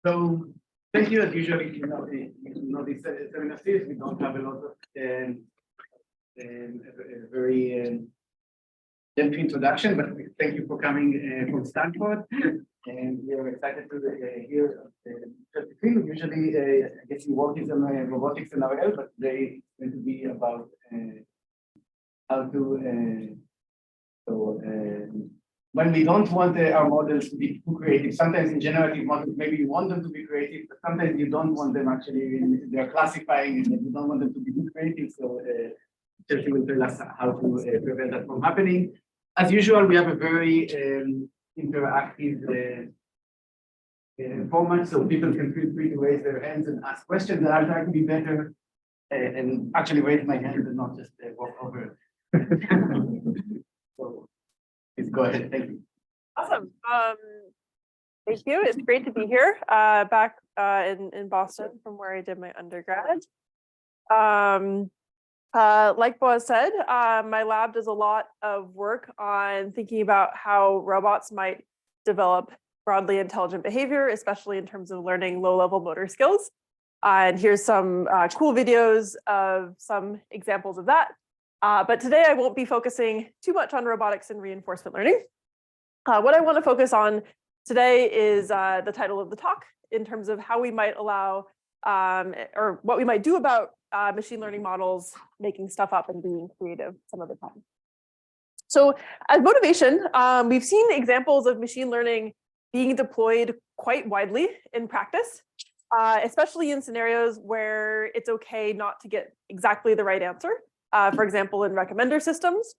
So thank you. As usually, this seminar series, we don't have a lot of a very lengthy introduction, but thank you for coming from Stanford. And we are excited to hear the field. Usually, I guess you work in robotics and RL, but today it's going to be about how to when we don't want our models to be too creative. Sometimes in generative models, maybe you want them to be creative, but sometimes you don't want them actually, they're classifying and you don't want them to be too creative. So Chelsea will tell us how to prevent that from happening. As usual, we have a very interactive format, so people can feel free to raise their hands and ask questions, and I'll try to be better and actually raise my hand and not just walk over. So please go ahead. Thank you. Awesome. Thank you. It's great to be here back in Boston from where I did my undergrad. Like Boaz said, my lab does a lot of work on thinking about how robots might develop broadly intelligent behavior, especially in terms of learning low-level motor skills. And here's some cool videos of some examples of that. But today I won't be focusing too much on robotics and reinforcement learning. What I want to focus on today is the title of the talk in terms of how we might allow or what we might do about machine learning models making stuff up and being creative some of the time. So as motivation, we've seen examples of machine learning being deployed quite widely in practice, especially in scenarios where it's okay not to get exactly the right answer. For example, in recommender systems,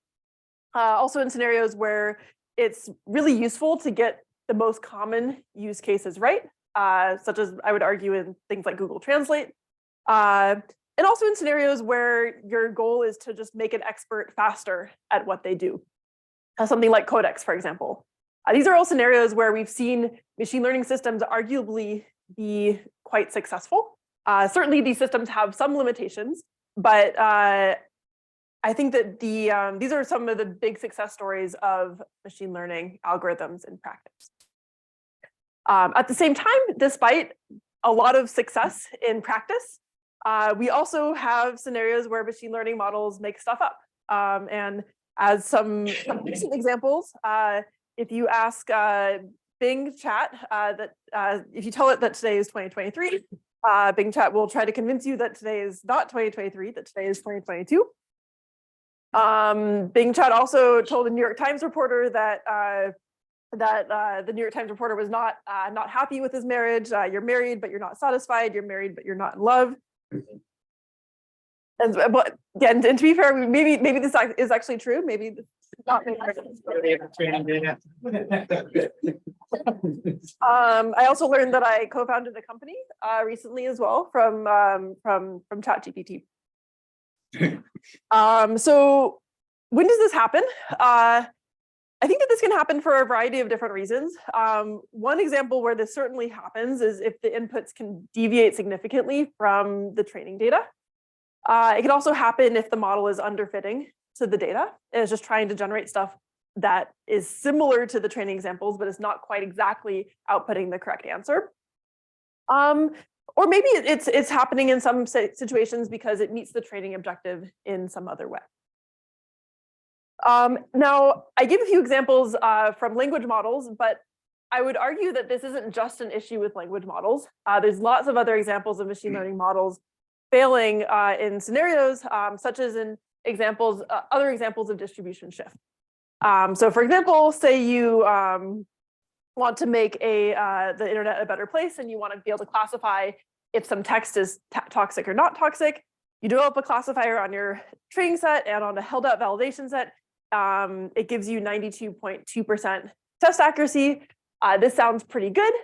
also in scenarios where it's really useful to get the most common use cases right, such as I would argue in things like Google Translate, and also in scenarios where your goal is to just make an expert faster at what they do, something like Codex, for example. These are all scenarios where we've seen machine learning systems arguably be quite successful. Certainly, these systems have some limitations, but I think that these are some of the big success stories of machine learning algorithms in practice. At the same time, despite a lot of success in practice, we also have scenarios where machine learning models make stuff up. And as some recent examples, if you ask Bing Chat if you tell it that today is 2023, Bing Chat will try to convince you that today is not 2023, that today is 2022. Bing Chat also told a New York Times reporter that the New York Times reporter was not happy with his marriage. You're married, but you're not satisfied. You're married, but you're not in love. And to be fair, maybe this is actually true. Maybe it's not. I also learned that I co-founded a company recently as well from ChatGPT. So when does this happen? I think that this can happen for a variety of different reasons. One example where this certainly happens is if the inputs can deviate significantly from the training data. It can also happen if the model is underfitting to the data and is just trying to generate stuff that is similar to the training examples, but is not quite exactly outputting the correct answer. Or maybe it's happening in some situations because it meets the training objective in some other way. Now, I give a few examples from language models, but I would argue that this isn't just an issue with language models. There's lots of other examples of machine learning models failing in scenarios, such as in other examples of distribution shift. So for example, say you want to make the internet a better place and you want to be able to classify if some text is toxic or not toxic. You develop a classifier on your training set and on a held out validation set. It gives you 92.2% test accuracy. This sounds pretty good,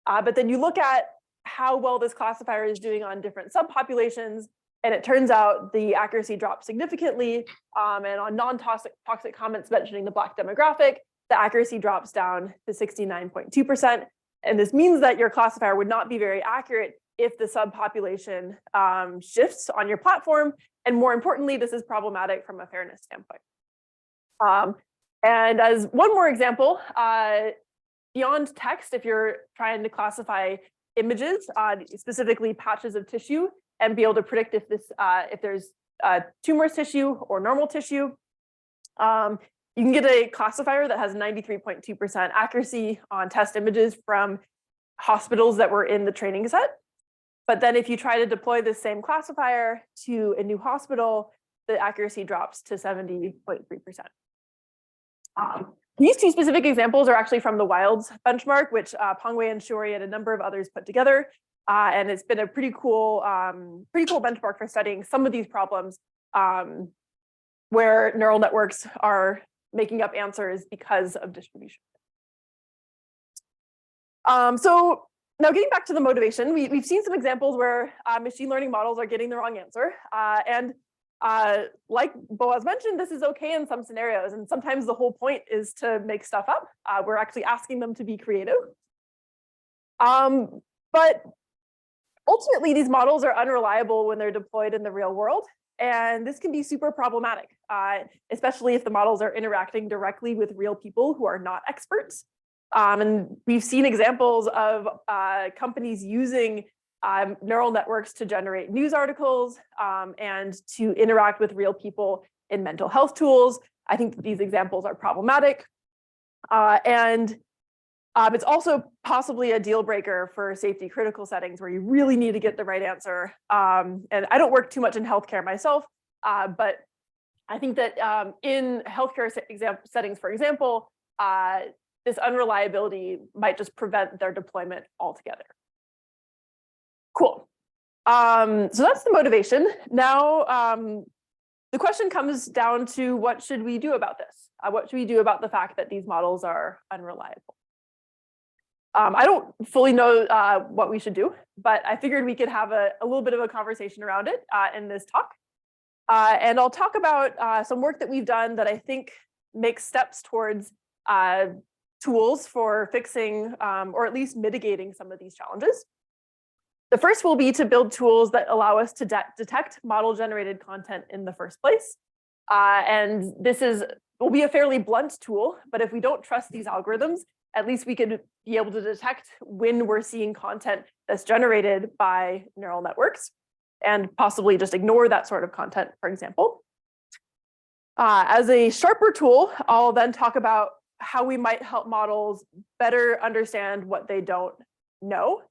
but then you look at how well this classifier is doing on different subpopulations, and it turns out the accuracy drops significantly. And on non-toxic comments mentioning the Black demographic, the accuracy drops down to 69.2%. And this means that your classifier would not be very accurate if the subpopulation shifts on your platform. And more importantly, this is problematic from a fairness standpoint. And as one more example, beyond text, if you're trying to classify images, specifically patches of tissue, and be able to predict if there's tumor tissue or normal tissue. You can get a classifier that has 93.2% accuracy on test images from hospitals that were in the training set. But then if you try to deploy the same classifier to a new hospital, the accuracy drops to 70.3%. These two specific examples are actually from the WILDS benchmark, which Pongwei and Shori and a number of others put together. And it's been a pretty cool benchmark for studying some of these problems where neural networks are making up answers because of distribution. So now getting back to the motivation, we've seen some examples where machine learning models are getting the wrong answer. Like Boaz mentioned, this is okay in some scenarios. And sometimes the whole point is to make stuff up. We're actually asking them to be creative. But ultimately, these models are unreliable when they're deployed in the real world. And this can be super problematic, especially if the models are interacting directly with real people who are not experts. And we've seen examples of companies using neural networks to generate news articles and to interact with real people in mental health tools. I think that these examples are problematic. It's also possibly a deal breaker for safety critical settings where you really need to get the right answer. And I don't work too much in healthcare myself, but I think that in healthcare settings, for example, this unreliability might just prevent their deployment altogether. Cool. So that's the motivation. Now, the question comes down to what should we do about this? What should we do about the fact that these models are unreliable? I don't fully know what we should do, but I figured we could have a little bit of a conversation around it in this talk. And I'll talk about some work that we've done that I think makes steps towards tools for fixing or at least mitigating some of these challenges. The first will be to build tools that allow us to detect model-generated content in the first place. And this will be a fairly blunt tool, but if we don't trust these algorithms, at least we could be able to detect when we're seeing content that's generated by neural networks and possibly just ignore that sort of content, for example. As a sharper tool, I'll then talk about how we might help models better understand what they don't know.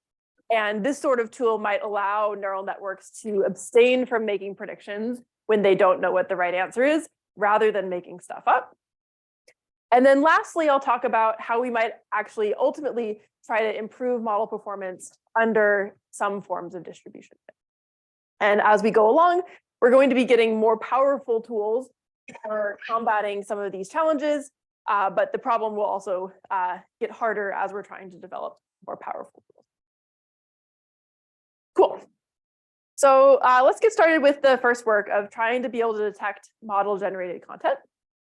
And this sort of tool might allow neural networks to abstain from making predictions when they don't know what the right answer is, rather than making stuff up. And then lastly, I'll talk about how we might actually ultimately try to improve model performance under some forms of distribution. And as we go along, we're going to be getting more powerful tools for combating some of these challenges, but the problem will also get harder as we're trying to develop more powerful tools. Cool. So let's get started with the first work of trying to be able to detect model-generated content.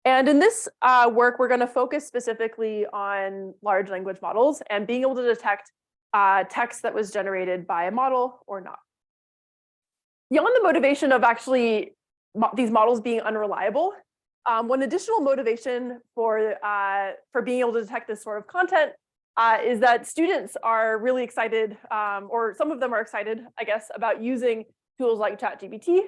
And in this work, we're going to focus specifically on large language models and being able to detect text that was generated by a model or not. Beyond the motivation of actually these models being unreliable, one additional motivation for being able to detect this sort of content is that students are really excited, or some of them are excited, I guess, about using tools like ChatGPT.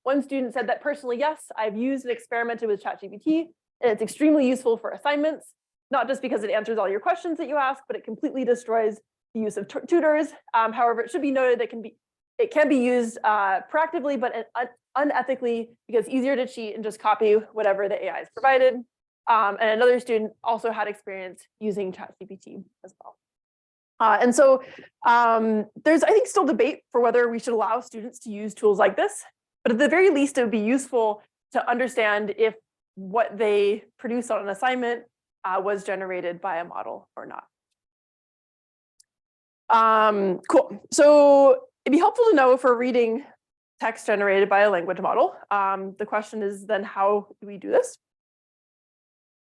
One student said that personally, yes, I've used and experimented with ChatGPT, and it's extremely useful for assignments, not just because it answers all your questions that you ask, but it completely destroys the use of tutors. However, it should be noted that it can be used proactively, but unethically, because it's easier to cheat and just copy whatever the AI has provided. And another student also had experience using ChatGPT as well. And so there's, I think, still debate for whether we should allow students to use tools like this. But at the very least, it would be useful to understand if what they produce on an assignment was generated by a model or not. Cool. So it'd be helpful to know if we're reading text generated by a language model. The question is then, how do we do this?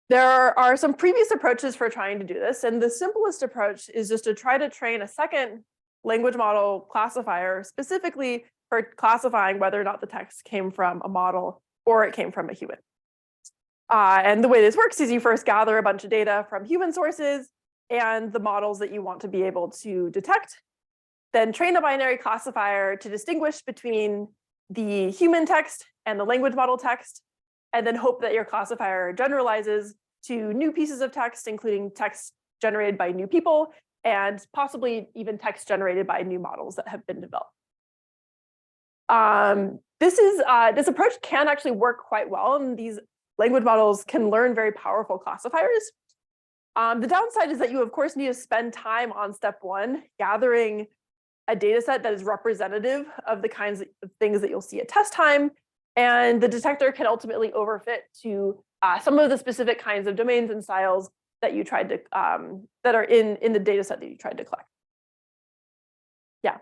There are some previous approaches for trying to do this, and the simplest approach is just to try to train a second language model classifier specifically for classifying whether or not the text came from a model or it came from a human. And the way this works is you first gather a bunch of data from human sources and the models that you want to be able to detect, then train a binary classifier to distinguish between the human text and the language model text, and then hope that your classifier generalizes to new pieces of text, including text generated by new people, and possibly even text generated by new models that have been developed. This approach can actually work quite well, and these language models can learn very powerful classifiers. The downside is that you, of course, need to spend time on step one, gathering a data set that is representative of the kinds of things that you'll see at test time. And the detector can ultimately overfit to some of the specific kinds of domains and styles that you tried to, that are in the data set that you tried to collect. Yeah.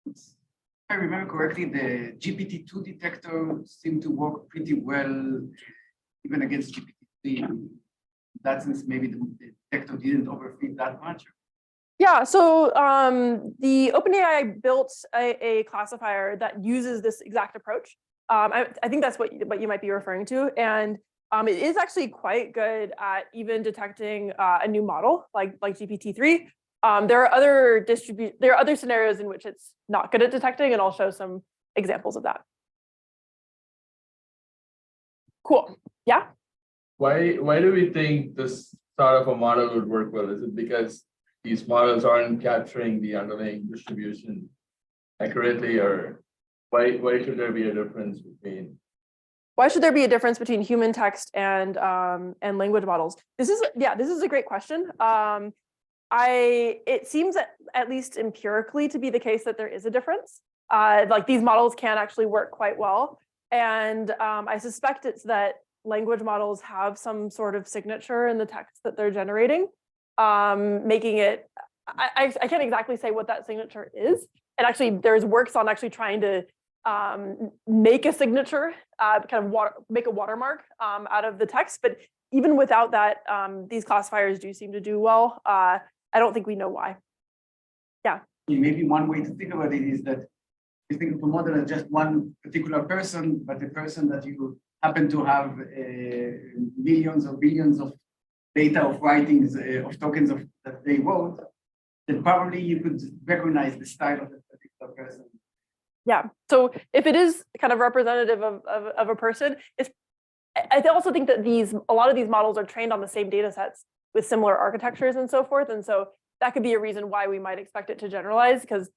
If I remember correctly, the GPT-2 detector seemed to work pretty well, even against GPT-3. In that sense, maybe the detector didn't overfit that much. Yeah, so the OpenAI built a classifier that uses this exact approach. I think that's what you might be referring to. And it is actually quite good at even detecting a new model like GPT-3. There are other scenarios in which it's not good at detecting, and I'll show some examples of that. Cool. Yeah. Why do we think this sort of a model would work well? Is it because these models aren't capturing the underlying distribution accurately, or why should there be a difference between? Why should there be a difference between human text and language models? This is a great question. It seems at least empirically to be the case that there is a difference. Like these models can actually work quite well, and I suspect it's that language models have some sort of signature in the text that they're generating, making it, I can't exactly say what that signature is. And actually there's works on actually trying to make a signature, make a watermark out of the text. But even without that, these classifiers do seem to do well. I don't think we know why. Yeah. Maybe one way to think about it is that you think of a model as just one particular person, but the person that you happen to have millions or billions of data of writings of tokens that they wrote, then probably you could recognize the style of a particular person. Yeah. So if it is kind of representative of a person, I also think that a lot of these models are trained on the same data sets with similar architectures and so forth. And so that could be a reason why we might expect it to generalize, because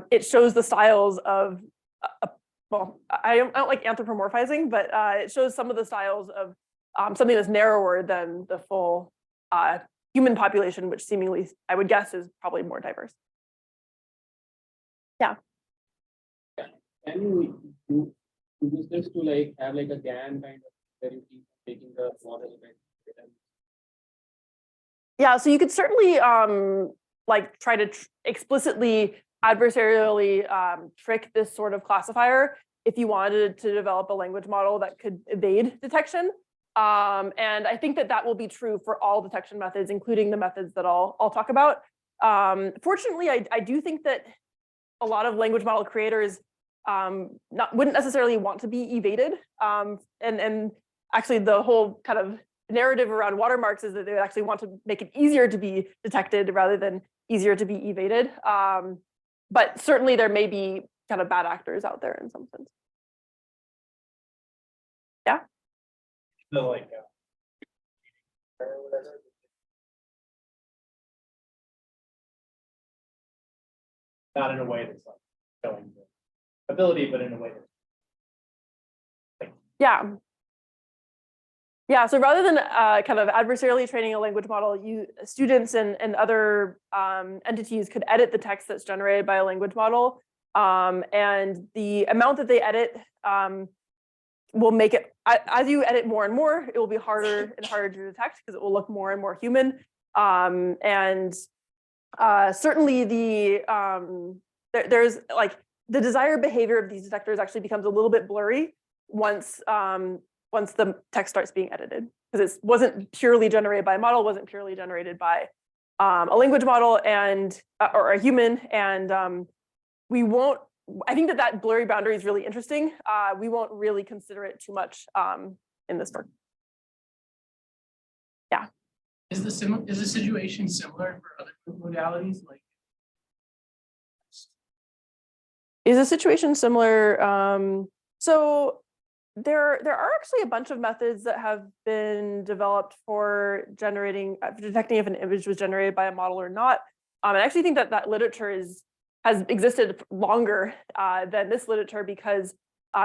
it shows the styles of, well, I don't like anthropomorphizing, but it shows some of the styles of something that's narrower than the full human population, which seemingly, I would guess, is probably more diverse. Yeah. Can you use this to like have like a GAN kind of where you keep taking the model and Yeah, so you could certainly like try to explicitly adversarially trick this sort of classifier if you wanted to develop a language model that could evade detection. And I think that will be true for all detection methods, including the methods that I'll talk about. Fortunately, I do think that a lot of language model creators wouldn't necessarily want to be evaded. And actually the whole kind of narrative around watermarks is that they actually want to make it easier to be detected rather than easier to be evaded. But certainly there may be kind of bad actors out there in some sense. Yeah. the like or whatever. Not in a way that's like showing the ability, but in a way that's Yeah. Yeah, so rather than kind of adversarially training a language model, students and other entities could edit the text that's generated by a language model. And the amount that they edit will make it, as you edit more and more, it will be harder and harder to detect because it will look more and more human. And certainly there's like the desired behavior of these detectors actually becomes a little bit blurry once the text starts being edited, because it wasn't purely generated by a model, wasn't purely generated by a language model and or a human. And we won't, I think that blurry boundary is really interesting. We won't really consider it too much in this work. Yeah. Is the situation similar for other modalities? Like Is the situation similar? So there are actually a bunch of methods that have been developed for detecting if an image was generated by a model or not. And I actually think that literature has existed longer than this literature because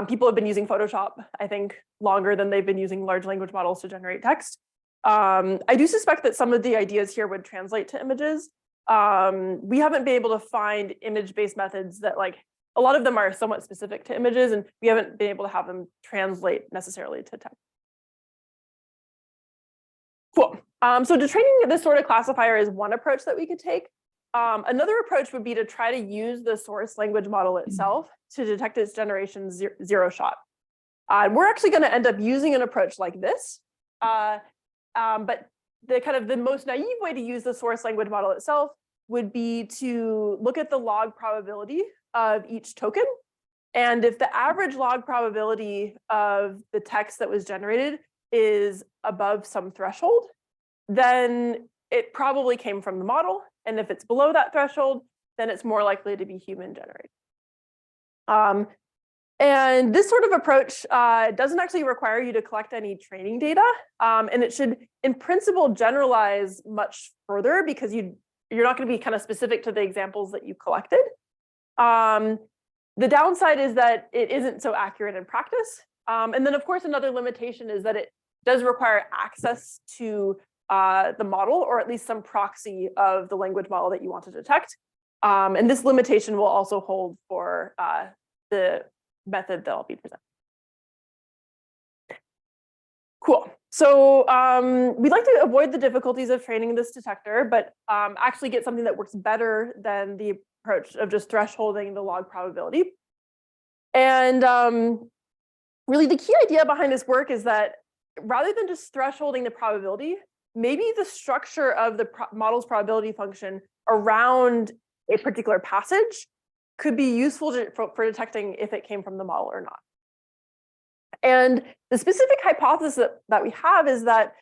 people have been using Photoshop, I think, longer than they've been using large language models to generate text. I do suspect that some of the ideas here would translate to images. We haven't been able to find image-based methods that, like, a lot of them are somewhat specific to images, and we haven't been able to have them translate necessarily to text. Cool. So detraining this sort of classifier is one approach that we could take. Another approach would be to try to use the source language model itself to detect its generation zero shot. We're actually going to end up using an approach like this. But the most naive way to use the source language model itself would be to look at the log probability of each token. And if the average log probability of the text that was generated is above some threshold, then it probably came from the model. And if it's below that threshold, then it's more likely to be human generated. And this sort of approach doesn't actually require you to collect any training data. And it should, in principle, generalize much further because you're not going to be kind of specific to the examples that you collected. The downside is that it isn't so accurate in practice. And then, of course, another limitation is that it does require access to the model, or at least some proxy of the language model that you want to detect. And this limitation will also hold for the method that I'll be presenting. Cool. So we'd like to avoid the difficulties of training this detector, but actually get something that works better than the approach of just thresholding the log probability. And really, the key idea behind this work is that rather than just thresholding the probability, maybe the structure of the model's probability function around a particular passage could be useful for detecting if it came from the model or not. And the specific hypothesis that we have is that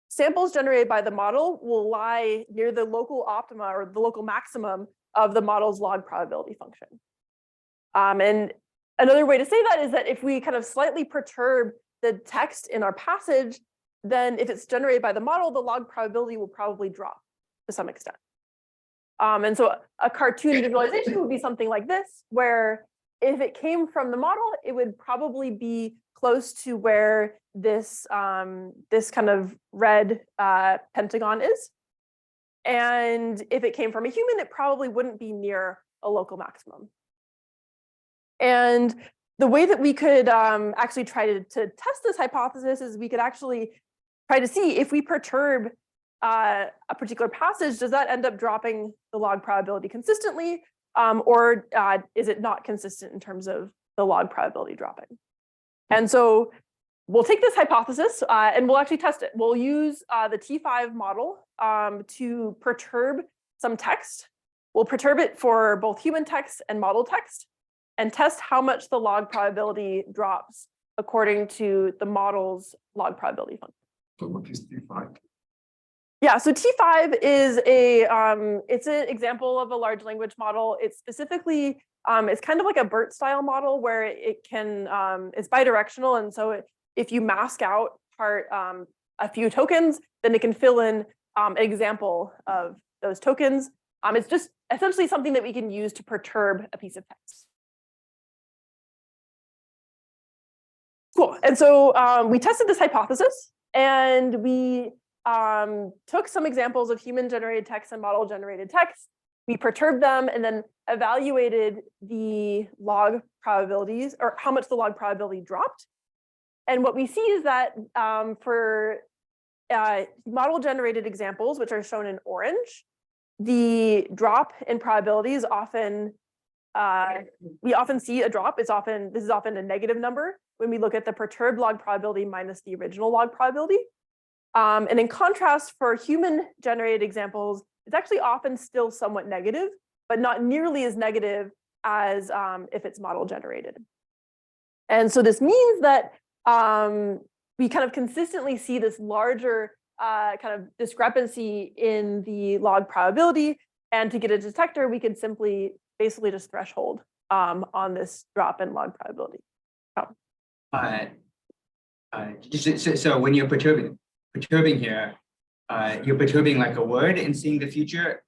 samples generated by the model will lie near the local optima or the local maximum of the model's log probability function. And another way to say that is that if we kind of slightly perturb the text in our passage, then if it's generated by the model, the log probability will probably drop to some extent. And so a cartoon visualization would be something like this, where if it came from the model, it would probably be close to where this, this kind of red pentagon is. And if it came from a human, it probably wouldn't be near a local maximum. And the way that we could actually try to test this hypothesis is we could actually try to see if we perturb a particular passage, does that end up dropping the log probability consistently, or is it not consistent in terms of the log probability dropping? And so we'll take this hypothesis and we'll actually test it. We'll use the T5 model to perturb some text. We'll perturb it for both human text and model text and test how much the log probability drops according to the model's log probability function. So what is T5? Yeah, so T5 is it's an example of a large language model. It's specifically, it's kind of like a BERT style model where it can, it's bidirectional. And so if you mask out a few tokens, then it can fill in an example of those tokens. It's just essentially something that we can use to perturb a piece of text. Cool, and so we tested this hypothesis and we took some examples of human-generated text and model-generated text. We perturbed them and then evaluated the log probabilities, or how much the log probability dropped. And what we see is that for model-generated examples, which are shown in orange, the drop in probability is often, we often see a drop. This is often a negative number when we look at the perturbed log probability minus the original log probability. And in contrast, for human-generated examples, it's actually often still somewhat negative, but not nearly as negative as if it's model-generated. And so this means that we kind of consistently see this larger kind of discrepancy in the log probability. And to get a detector, we could simply basically just threshold on this drop in log probability. So when you're perturbing here, you're perturbing like a word and seeing the future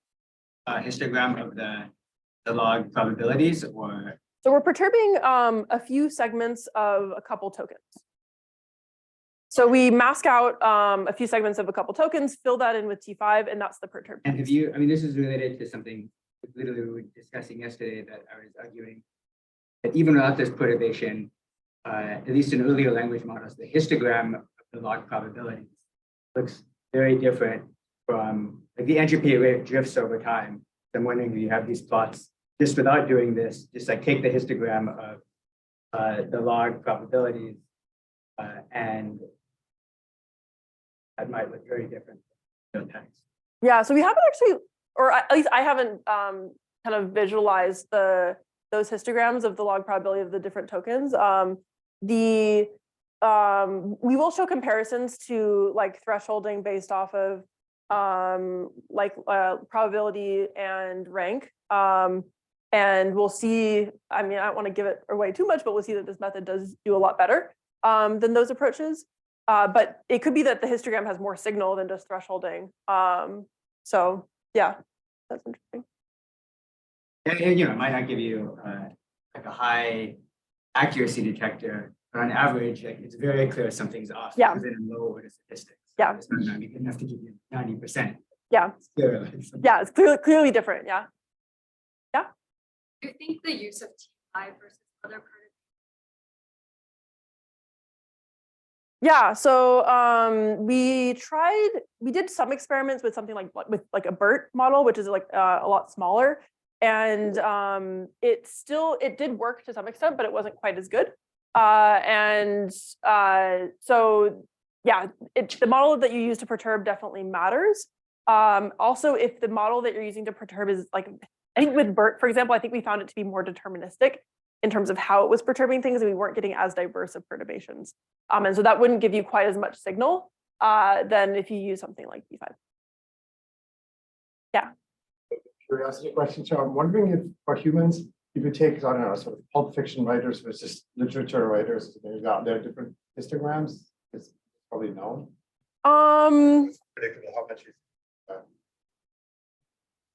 histogram of the log probabilities, or So we're perturbing a few segments of a couple tokens. So we mask out a few segments of a couple tokens, fill that in with T5, and that's the perturb. and have you? I mean, this is related to something literally we were discussing yesterday that I was arguing that even without this perturbation, at least in earlier language models, the histogram of the log probabilities looks very different from like the entropy rate drifts over time. So I'm wondering if you have these plots just without doing this, just like take the histogram of the log probabilities and that might look very different from the text. Yeah, so we haven't actually, or at least I haven't kind of visualized those histograms of the log probability of the different tokens. We will show comparisons to like thresholding based off of probability and rank. And we'll see, I mean, I don't want to give it away too much, but we'll see that this method does do a lot better than those approaches. But it could be that the histogram has more signal than just thresholding. So yeah, that's interesting. And you know, it might not give you like a high accuracy detector, but on average, like it's very clear something's off. Yeah. Even in low order statistics. Yeah. It's not good enough to give you 90%. Yeah. It's clear, like, something- Yeah, it's clearly different. Yeah. Do you think the use of T5 versus other perturbations? Yeah, so we did some experiments with something like a BERT model, which is like a lot smaller, and it did work to some extent, but it wasn't quite as good. So yeah, the model that you use to perturb definitely matters. Also, if the model that you're using to perturb is like, I think with BERT, for example, I think we found it to be more deterministic in terms of how it was perturbing things, and we weren't getting as diverse of perturbations. And so that wouldn't give you quite as much signal than if you use something like T5. Yeah. Curiosity question. So I'm wondering if for humans, if you take, I don't know, sort of pulp fiction writers versus literature writers, they've got their different histograms. It's probably known. Predictable how much is.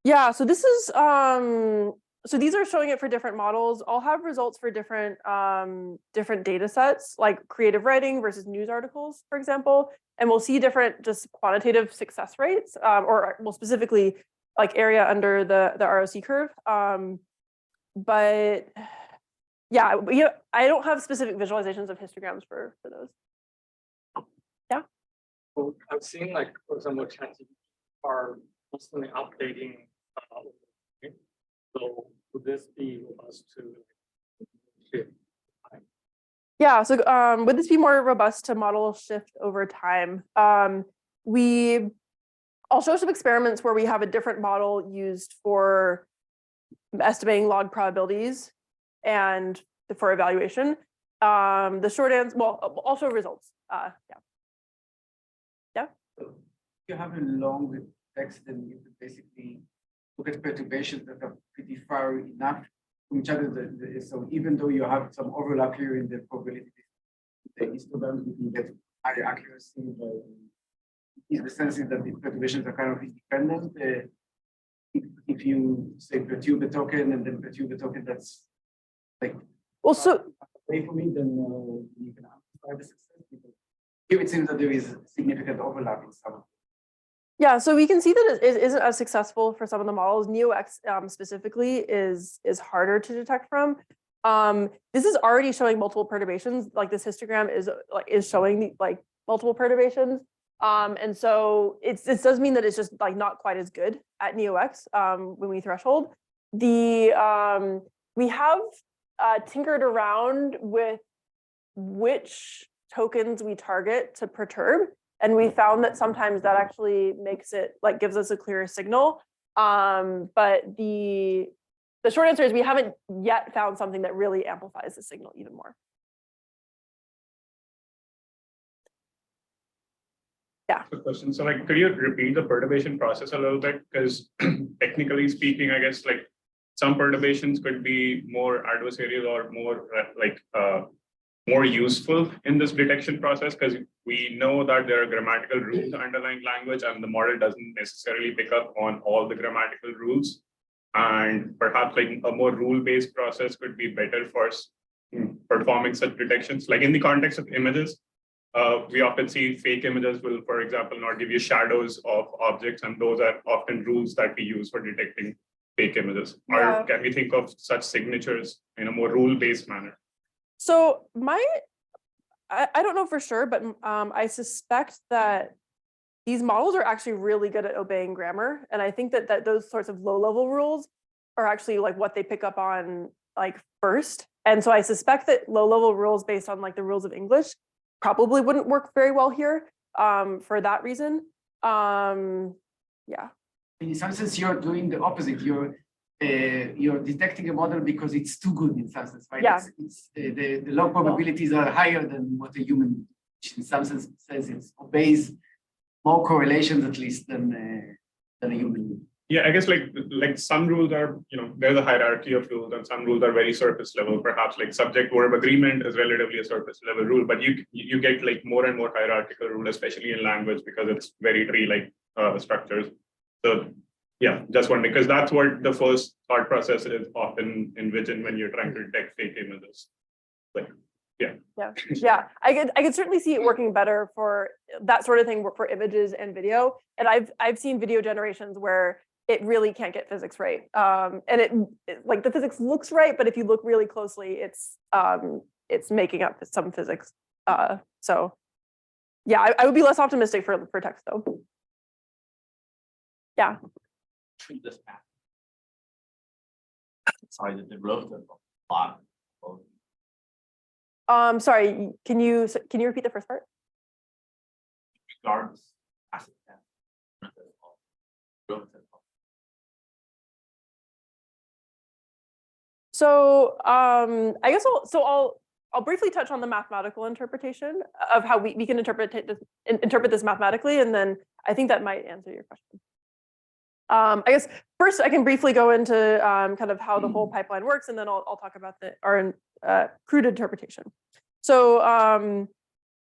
Yeah, so this is so these are showing it for different models. I'll have results for different data sets, like creative writing versus news articles, for example, and we'll see different just quantitative success rates, or well, specifically like area under the ROC curve. But yeah, I don't have specific visualizations of histograms for those. Yeah. So I've seen, like, for example, ChatGPT are constantly updating. So would this be robust to shift? Yeah, so would this be more robust to model shift over time? I'll show some experiments where we have a different model used for estimating log probabilities and for evaluation. The short answer, well, I'll show results. Yeah. If you have a long text, then you could basically look at perturbations that are pretty far enough from each other. So even though you have some overlap here in the probability, the histograms, you can get higher accuracy. But the sense is that the perturbations are kind of independent. If you say perturb a token and then perturb a token that's like Also, away from it, then you can amplify the success. Here it seems that there is significant overlap in some. yeah, so we can see that it isn't as successful for some of the models. NeoX specifically is harder to detect from. This is already showing multiple perturbations. Like this histogram is showing like multiple perturbations. And so it does mean that it's just like not quite as good at NeoX when we threshold. We have tinkered around with which tokens we target to perturb. And we found that sometimes that actually makes it like gives us a clearer signal. But the short answer is we haven't yet found something that really amplifies the signal even more. Yeah. Good question. So like, could you repeat the perturbation process a little bit? Because technically speaking, I guess like some perturbations could be more adversarial or more more useful in this detection process, because we know that there are grammatical rules underlying language and the model doesn't necessarily pick up on all the grammatical rules. And perhaps like a more rule-based process could be better for performing such detections. Like in the context of images, we often see fake images will, for example, not give you shadows of objects, and those are often rules that we use for detecting fake images. Yeah. Or can we think of such signatures in a more rule-based manner? So I don't know for sure, but I suspect that these models are actually really good at obeying grammar. And I think that those sorts of low-level rules are actually like what they pick up on like first. And so I suspect that low-level rules based on like the rules of English probably wouldn't work very well here for that reason. Yeah. In some sense, you're doing the opposite. You're detecting a model because it's too good in some sense, right? Yeah. The log probabilities are higher than what a human, which in some sense says it obeys more correlations at least than a human. Yeah, I guess like some rules are, there's a hierarchy of rules, and some rules are very surface level. Perhaps like subject verb agreement is relatively a surface level rule, but you get like more and more hierarchical rule, especially in language, because it's very tree-like structures. So yeah, just wondering, because that's what the first thought process is often envisioned when you're trying to detect fake images. Like, Yeah. I could certainly see it working better for that sort of thing for images and video. And I've seen video generations where it really can't get physics right. And it like the physics looks right, but if you look really closely, it's making up some physics. So yeah, I would be less optimistic for text though. Yeah. This path. Sorry, the derivative of plot. Sorry, can you repeat the first part? Regards as So I guess I'll briefly touch on the mathematical interpretation of how we can interpret this mathematically, and then I think that might answer your question. I guess first I can briefly go into kind of how the whole pipeline works, and then I'll talk about our crude interpretation. So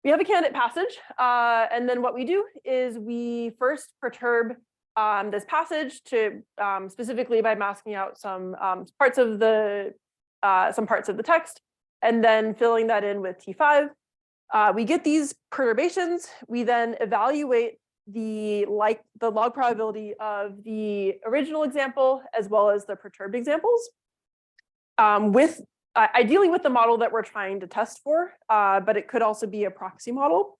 we have a candidate passage, and then what we do is we first perturb this passage to specifically by masking out some parts of the text, and then filling that in with T5. We get these perturbations. We then evaluate the log probability of the original example as well as the perturbed examples, ideally with the model that we're trying to test for, but it could also be a proxy model.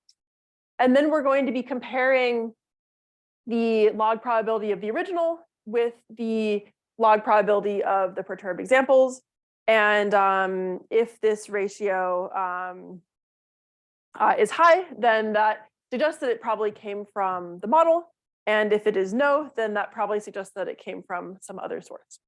And then we're going to be comparing the log probability of the original with the log probability of the perturbed examples. And if this ratio is high, then that suggests that it probably came from the model. And if it is no, then that probably suggests that it came from some other source.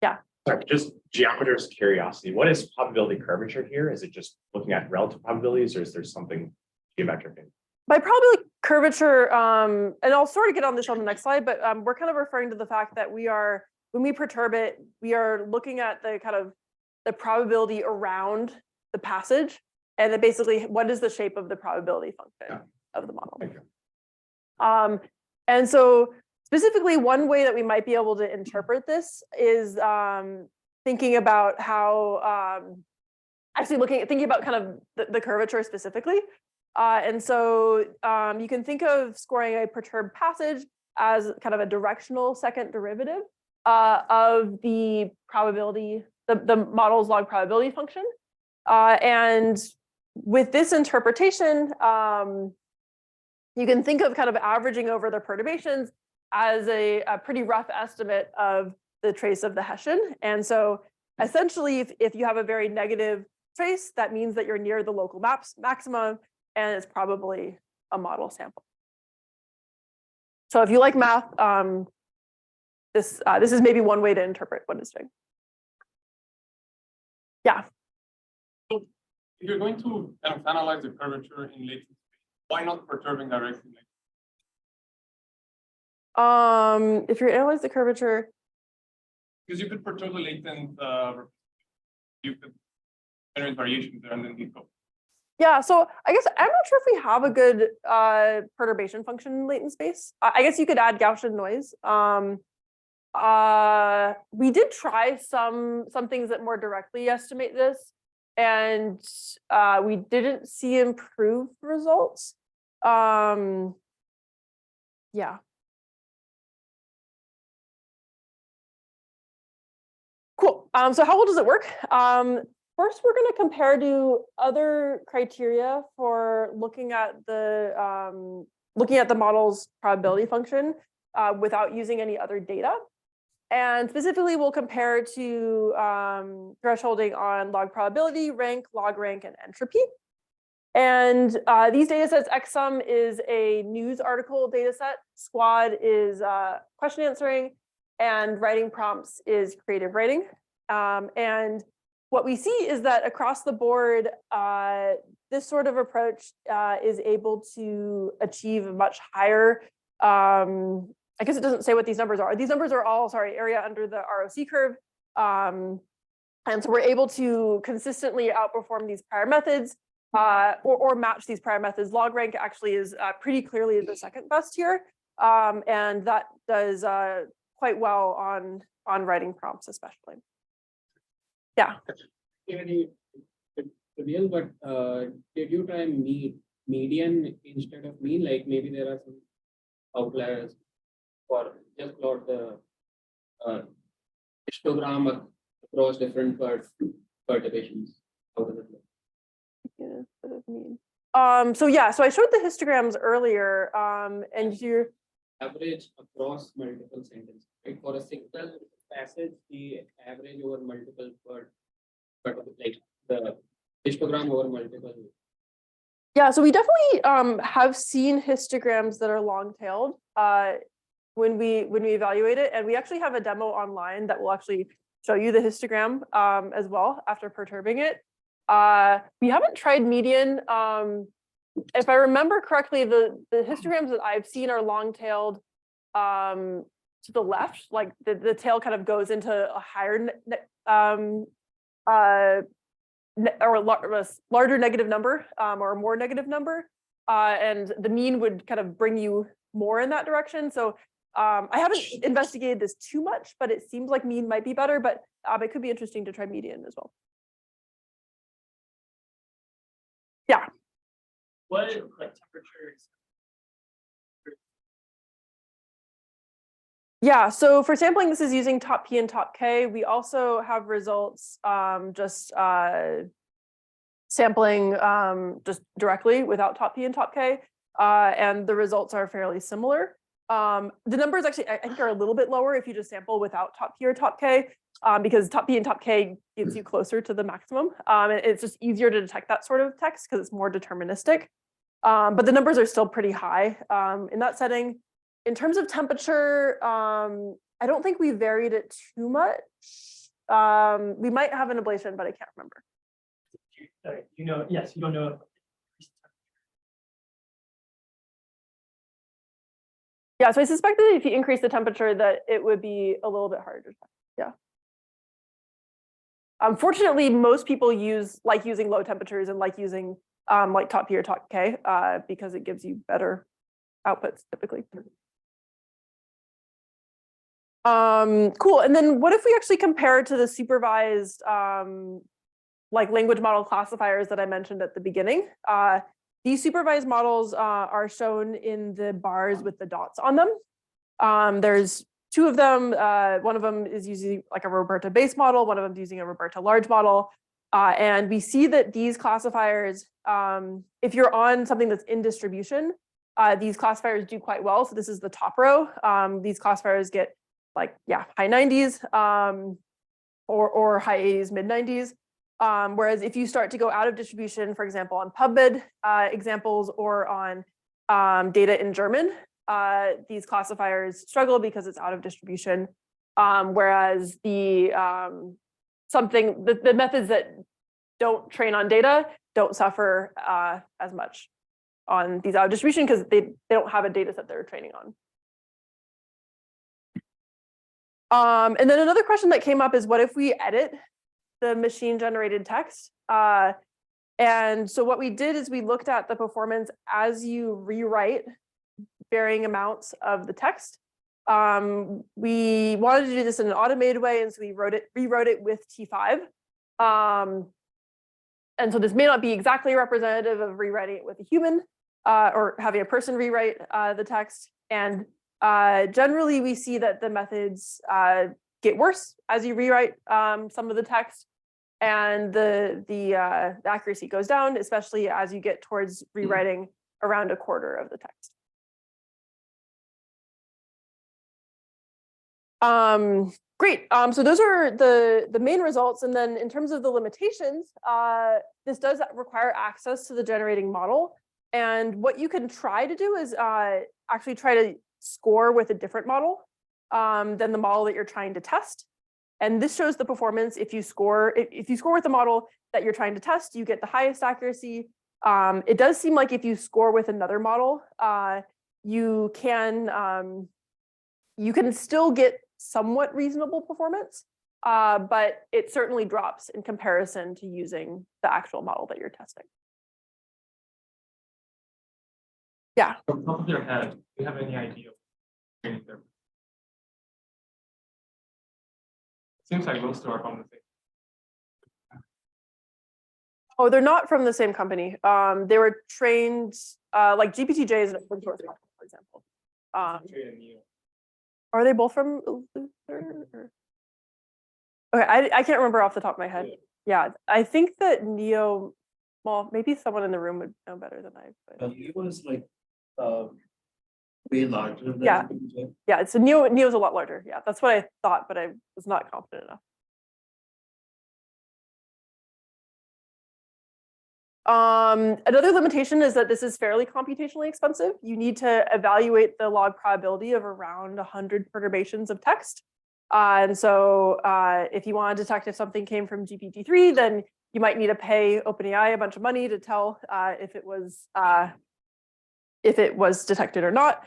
Yeah. Sorry, just geometer's curiosity. What is probability curvature here? Is it just looking at relative probabilities, or is there something geometric in? By probability curvature, and I'll sort of get on this on the next slide, but we're kind of referring to the fact that when we perturb it, we are looking at the kind of the probability around the passage, and then basically what is the shape of the probability function of the model. And so specifically, one way that we might be able to interpret this is thinking about how, thinking about kind of the curvature specifically. And so you can think of scoring a perturbed passage as kind of a directional second derivative of the probability, the model's log probability function. And with this interpretation, you can think of kind of averaging over the perturbations as a pretty rough estimate of the trace of the Hessian. And so essentially, if you have a very negative trace, that means that you're near the local maximum, and it's probably a model sample. So if you like math, this is maybe one way to interpret what it's doing. Yeah. So if you're going to kind of analyze the curvature in latent space, why not perturbing directly? If you analyze the curvature, Because you could perturb the latent, you could generate variations there and then decode. Yeah, so I guess I'm not sure if we have a good perturbation function in latent space. I guess you could add Gaussian noise. We did try some things that more directly estimate this, and we didn't see improved results. Yeah. Cool. So how well does it work? First, we're going to compare to other criteria for looking at the model's probability function without using any other data. And specifically, we'll compare to thresholding on log probability, rank, log rank, and entropy. And these data sets, XSUM is a news article data set, Squad is question answering, and writing prompts is creative writing. And what we see is that across the board, this sort of approach is able to achieve a much higher, I guess it doesn't say what these numbers are. These numbers are all, area under the ROC curve. And so we're able to consistently outperform these prior methods or match these prior methods. Log rank actually is pretty clearly the second best here. And that does quite well on writing prompts, especially. Yeah. Very real, but did you try median instead of mean? Like maybe there are some outliers for just plot the histogram across different perturbations. How does it look? Yeah, so I showed the histograms earlier, and you're average across multiple sentences. Right? For a single passage, the average over multiple like the histogram over multiple. Yeah, so we definitely have seen histograms that are long-tailed when we evaluate it, and we actually have a demo online that will actually show you the histogram as well after perturbing it. We haven't tried median. If I remember correctly, the histograms that I've seen are long-tailed to the left, like the tail kind of goes into a higher or a larger negative number or a more negative number, and the mean would kind of bring you more in that direction. So I haven't investigated this too much, but it seems like mean might be better, but it could be interesting to try median as well. Yeah. What like temperatures? Yeah, so for sampling, this is using top P and top K. We also have results just sampling just directly without top P and top K, and the results are fairly similar. The numbers actually, I think, are a little bit lower if you just sample without top P or top K, because top P and top K gets you closer to the maximum. It's just easier to detect that sort of text because it's more deterministic. But the numbers are still pretty high in that setting. In terms of temperature, I don't think we varied it too much. We might have an ablation, but I can't remember. You know, yes, you don't know. Yeah, so I suspect that if you increase the temperature, that it would be a little bit harder to detect. Yeah. Unfortunately, most people like using low temperatures and like using like top P or top K because it gives you better outputs typically. Cool. And then what if we actually compare to the supervised like language model classifiers that I mentioned at the beginning? These supervised models are shown in the bars with the dots on them. There's two of them. One of them is using like a Roberta base model. One of them is using a Roberta large model. And we see that these classifiers, if you're on something that's in distribution, these classifiers do quite well. So this is the top row. These classifiers get like, yeah, high 90s or high 80s, mid 90s. Whereas if you start to go out of distribution, for example, on PubMed examples or on data in German, these classifiers struggle because it's out of distribution. Whereas the methods that don't train on data don't suffer as much on these out of distribution because they don't have a data set they're training on. And then another question that came up is, what if we edit the machine generated text? And so what we did is we looked at the performance as you rewrite varying amounts of the text. We wanted to do this in an automated way, and so we rewrote it with T5. And so this may not be exactly representative of rewriting it with a human or having a person rewrite the text. And generally, we see that the methods get worse as you rewrite some of the text, and the accuracy goes down, especially as you get towards rewriting around a quarter of the text. Great. So those are the main results. And then in terms of the limitations, this does require access to the generating model. And what you can try to do is actually try to score with a different model than the model that you're trying to test. And this shows the performance. If you score with the model that you're trying to test, you get the highest accuracy. It does seem like if you score with another model, you can still get somewhat reasonable performance, but it certainly drops in comparison to using the actual model that you're testing. Yeah. From top of your head, do you have any idea of training there? Seems like those two are from the same. Oh, they're not from the same company. They were trained, like GPTJ is an open source model, for example. Are they both from Luther? Or? Okay, I can't remember off the top of my head. Yeah, I think that Neo, well, maybe someone in the room would know better than I. But... It was like way larger than yeah. Yeah, so Neo's a lot larger. Yeah, that's what I thought, but I was not confident enough. Another limitation is that this is fairly computationally expensive. You need to evaluate the log probability of around 100 perturbations of text. And so if you want to detect if something came from GPT-3, then you might need to pay OpenAI a bunch of money to tell if it was detected or not.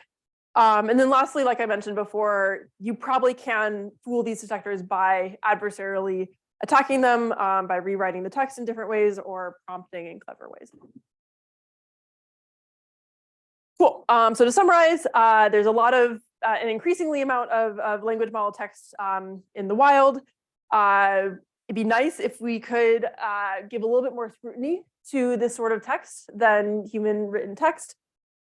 And then lastly, like I mentioned before, you probably can fool these detectors by adversarially attacking them by rewriting the text in different ways or prompting in clever ways. Cool. So to summarize, there's a lot of an increasingly amount of language model text in the wild. It'd be nice if we could give a little bit more scrutiny to this sort of text than human written text.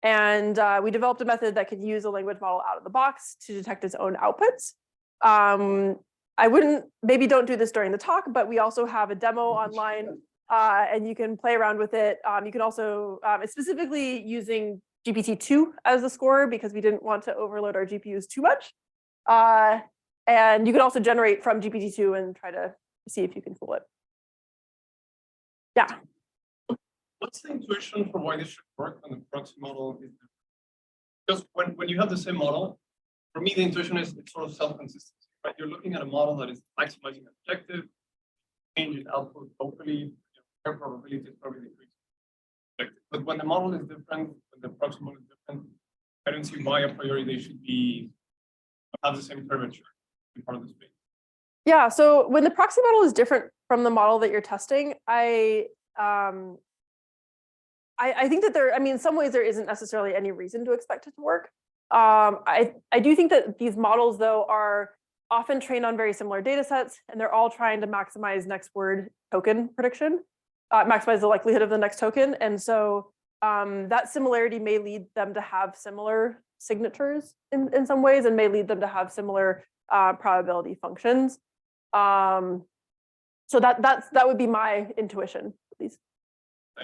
And we developed a method that could use a language model out of the box to detect its own outputs. I wouldn't, maybe don't do this during the talk, but we also have a demo online and you can play around with it. You can also, specifically using GPT-2 as the score because we didn't want to overload our GPUs too much. And you can also generate from GPT-2 and try to see if you can fool it. Yeah. What's the intuition for why this should work when the proxy model is different? Because when you have the same model, for me, the intuition is it's sort of self-consistency. Right? You're looking at a model that is maximizing objective, changes output locally, their probability is probably decreasing. But when the model is different, when the proxy model is different, I don't see why a priori they should be have the same curvature in part of the space. Yeah, so when the proxy model is different from the model that you're testing, I think that in some ways there isn't necessarily any reason to expect it to work. I do think that these models, though, are often trained on very similar data sets, and they're all trying to maximize next word token prediction, maximize the likelihood of the next token. And so that similarity may lead them to have similar signatures in some ways, and may lead them to have similar probability functions. So that would be my intuition, at least.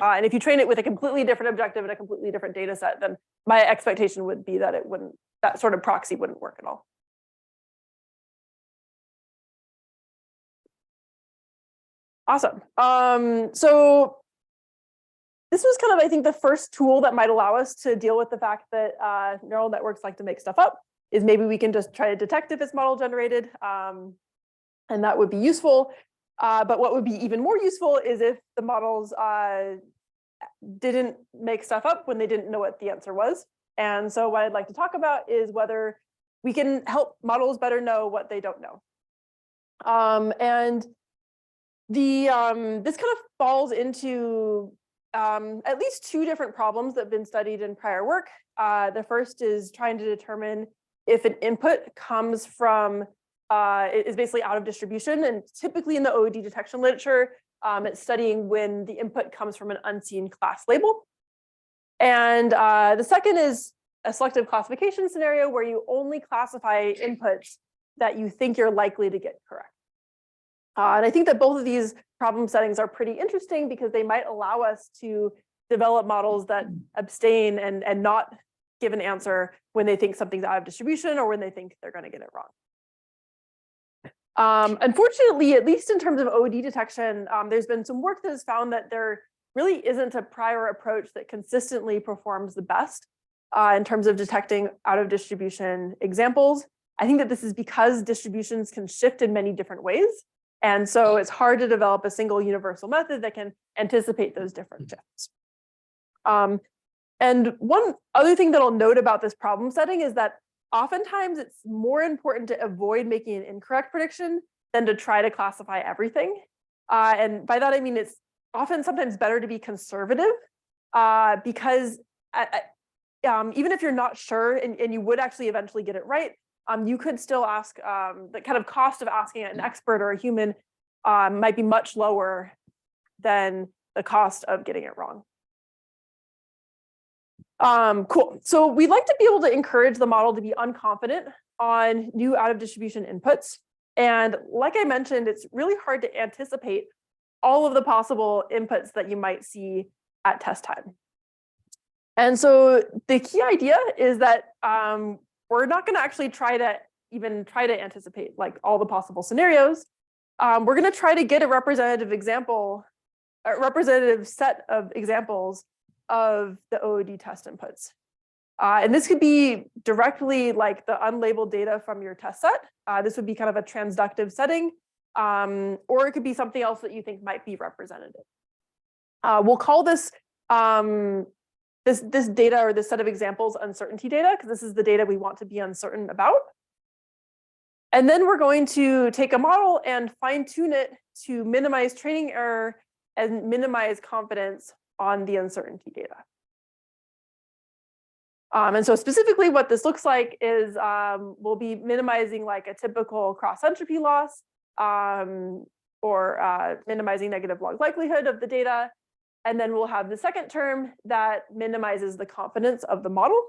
And if you train it with a completely different objective and a completely different data set, then my expectation would be that that sort of proxy wouldn't work at all. Awesome. So this was kind of, I think, the first tool that might allow us to deal with the fact that neural networks like to make stuff up, is maybe we can just try to detect if it's model generated, and that would be useful. But what would be even more useful is if the models didn't make stuff up when they didn't know what the answer was. And so what I'd like to talk about is whether we can help models better know what they don't know. And this kind of falls into at least two different problems that have been studied in prior work. The first is trying to determine if an input comes from, is basically out of distribution. And typically in the OOD detection literature, it's studying when the input comes from an unseen class label. And the second is a selective classification scenario where you only classify inputs that you think you're likely to get correct. And I think that both of these problem settings are pretty interesting because they might allow us to develop models that abstain and not give an answer when they think something's out of distribution or when they think they're going to get it wrong. Unfortunately, at least in terms of OOD detection, there's been some work that has found that there really isn't a prior approach that consistently performs the best in terms of detecting out of distribution examples. I think that this is because distributions can shift in many different ways. And so it's hard to develop a single universal method that can anticipate those different shifts. And one other thing that I'll note about this problem setting is that oftentimes it's more important to avoid making an incorrect prediction than to try to classify everything. And by that, I mean, it's often sometimes better to be conservative because even if you're not sure and you would actually eventually get it right, you could still ask, the kind of cost of asking an expert or a human might be much lower than the cost of getting it wrong. Cool. So we'd like to be able to encourage the model to be unconfident on new out of distribution inputs. And like I mentioned, it's really hard to anticipate all of the possible inputs that you might see at test time. And so the key idea is that we're not going to actually try to anticipate like all the possible scenarios. We're going to try to get a representative example, a representative set of examples of the OOD test inputs. And this could be directly like the unlabeled data from your test set. This would be kind of a transductive setting, or it could be something else that you think might be representative. We'll call this this data or this set of examples uncertainty data, because this is the data we want to be uncertain about. And then we're going to take a model and fine tune it to minimize training error and minimize confidence on the uncertainty data. And so specifically what this looks like is we'll be minimizing like a typical cross entropy loss or minimizing negative log likelihood of the data. And then we'll have the second term that minimizes the confidence of the model.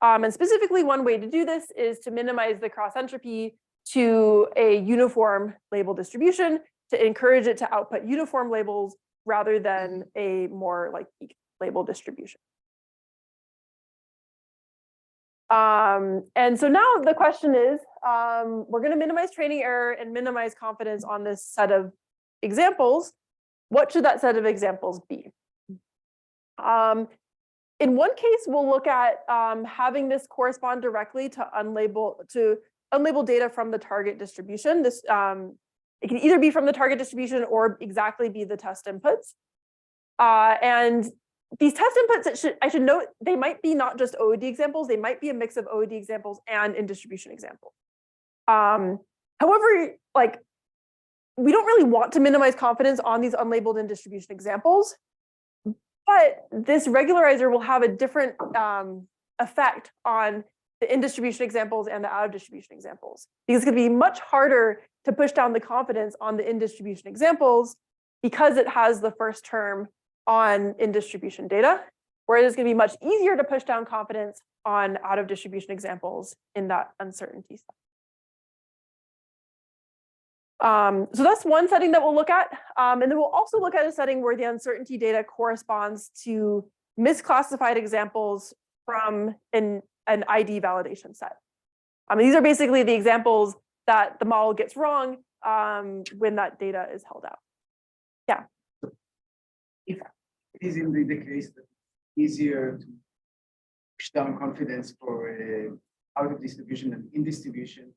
And specifically one way to do this is to minimize the cross entropy to a uniform label distribution to encourage it to output uniform labels rather than a more like peak label distribution. And so now the question is, we're going to minimize training error and minimize confidence on this set of examples. What should that set of examples be? In one case, we'll look at having this correspond directly to unlabeled data from the target distribution. This it can either be from the target distribution or exactly be the test inputs. And these test inputs, I should note, they might be not just OOD examples, they might be a mix of OOD examples and in distribution examples. However, like we don't really want to minimize confidence on these unlabeled in distribution examples, but this regularizer will have a different effect on the in distribution examples and the out of distribution examples, because it's going to be much harder to push down the confidence on the in distribution examples because it has the first term on in distribution data, whereas it's going to be much easier to push down confidence on out of distribution examples in that uncertainty set. So that's one setting that we'll look at. And then we'll also look at a setting where the uncertainty data corresponds to misclassified examples from an ID validation set. These are basically the examples that the model gets wrong when that data is held out. Yeah. If it is indeed the case that it's easier to push down confidence for out of distribution than in distribution,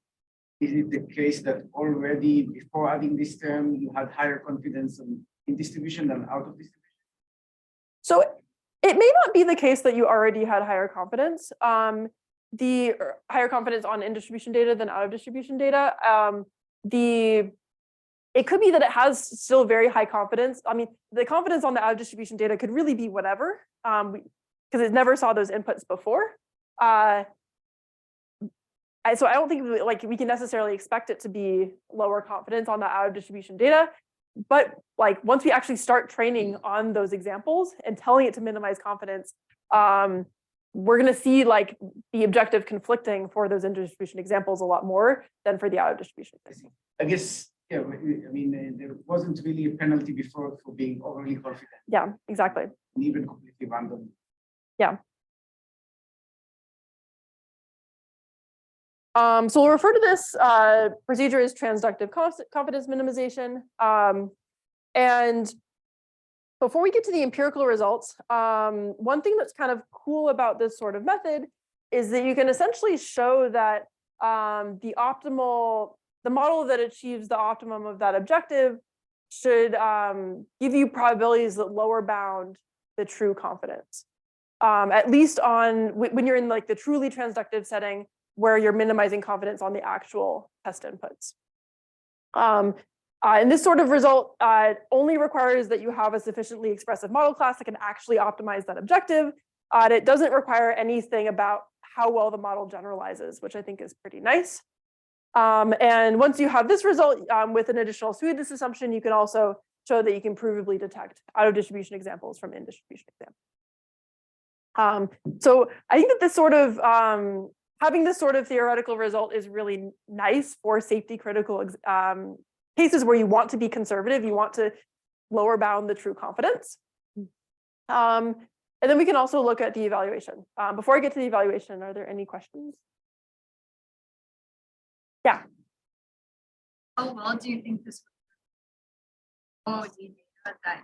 is it the case that already before adding this term, you had higher confidence in distribution than out of distribution? So it may not be the case that you already had higher confidence. the higher confidence on in distribution data than out of distribution data. It could be that it has still very high confidence. I mean, the confidence on the out of distribution data could really be whatever, because it never saw those inputs before. So I don't think like we can necessarily expect it to be lower confidence on the out of distribution data, but like once we actually start training on those examples and telling it to minimize confidence, we're going to see like the objective conflicting for those interdistribution examples a lot more than for the out of distribution. I guess, yeah, I mean, there wasn't really a penalty before for being overly confident. Yeah, exactly. And even completely random. Yeah. So we'll refer to this procedure as transductive confidence minimization. And before we get to the empirical results, one thing that's kind of cool about this sort of method is that you can essentially show that the model that achieves the optimum of that objective should give you probabilities that lower bound the true confidence, at least on when you're in like the truly transductive setting where you're minimizing confidence on the actual test inputs. And this sort of result only requires that you have a sufficiently expressive model class that can actually optimize that objective. And it doesn't require anything about how well the model generalizes, which I think is pretty nice. And once you have this result with an additional smoothness assumption, you can also show that you can provably detect out of distribution examples from in distribution examples. So I think that this sort of having this sort of theoretical result is really nice for safety critical cases where you want to be conservative, you want to lower bound the true confidence. And then we can also look at the evaluation. Before I get to the evaluation, are there any questions? Yeah. How well do you think this OOD data that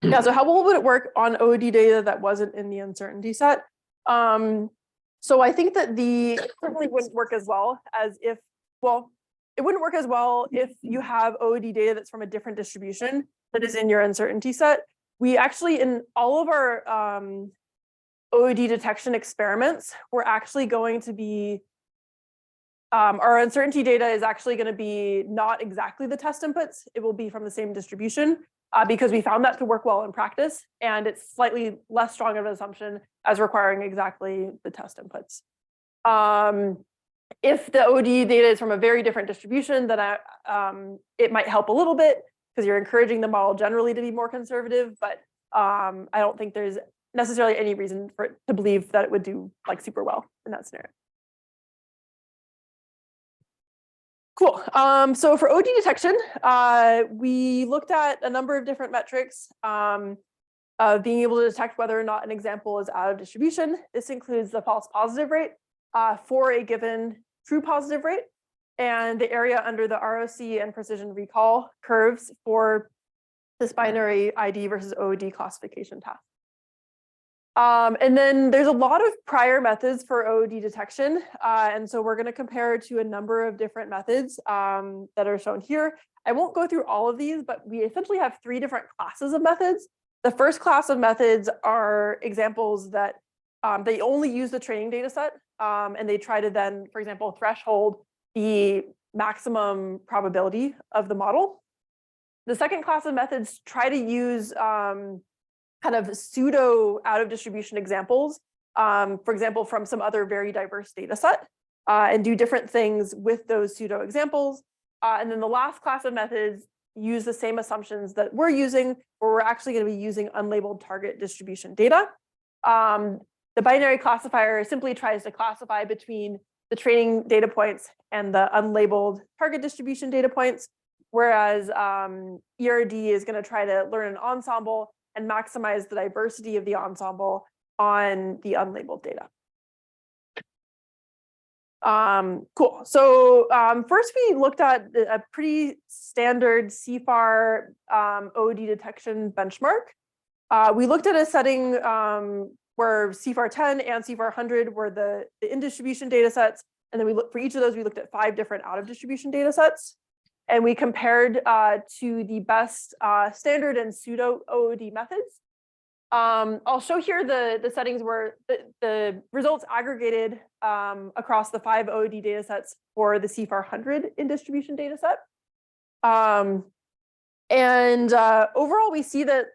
Yeah, so how well would it work on OOD data that wasn't in the uncertainty set? So I think that it certainly wouldn't work as well as if, well, it wouldn't work as well if you have OOD data that's from a different distribution that is in your uncertainty set. We actually, in all of our OOD detection experiments, we're actually going to be, our uncertainty data is actually going to be not exactly the test inputs. It will be from the same distribution because we found that to work well in practice, and it's slightly less strong of an assumption as requiring exactly the test inputs. If the OOD data is from a very different distribution, then it might help a little bit because you're encouraging the model generally to be more conservative, but I don't think there's necessarily any reason for it to believe that it would do like super well in that scenario. Cool. So for OD detection, we looked at a number of different metrics of being able to detect whether or not an example is out of distribution. This includes the false positive rate for a given true positive rate and the area under the ROC and precision recall curves for this binary ID versus OOD classification task. And then there's a lot of prior methods for OOD detection. And so we're going to compare to a number of different methods that are shown here. I won't go through all of these, but we essentially have 3 different classes of methods. The first class of methods are examples that they only use the training data set, and they try to then, for example, threshold the maximum probability of the model. The second class of methods try to use kind of pseudo out of distribution examples, for example, from some other very diverse data set, and do different things with those pseudo examples. And then the last class of methods use the same assumptions that we're using, where we're actually going to be using unlabeled target distribution data. The binary classifier simply tries to classify between the training data points and the unlabeled target distribution data points, whereas ERD is going to try to learn an ensemble and maximize the diversity of the ensemble on the unlabeled data. Cool. So first we looked at a pretty standard CFAR OOD detection benchmark. We looked at a setting where CFAR 10 and CFAR 100 were the in distribution data sets. And then we looked for each of those, we looked at 5 different out of distribution data sets. And we compared to the best standard and pseudo OOD methods. I'll show here the settings where the results aggregated across the 5 OOD data sets for the CFAR 100 in distribution data set. Overall, we see that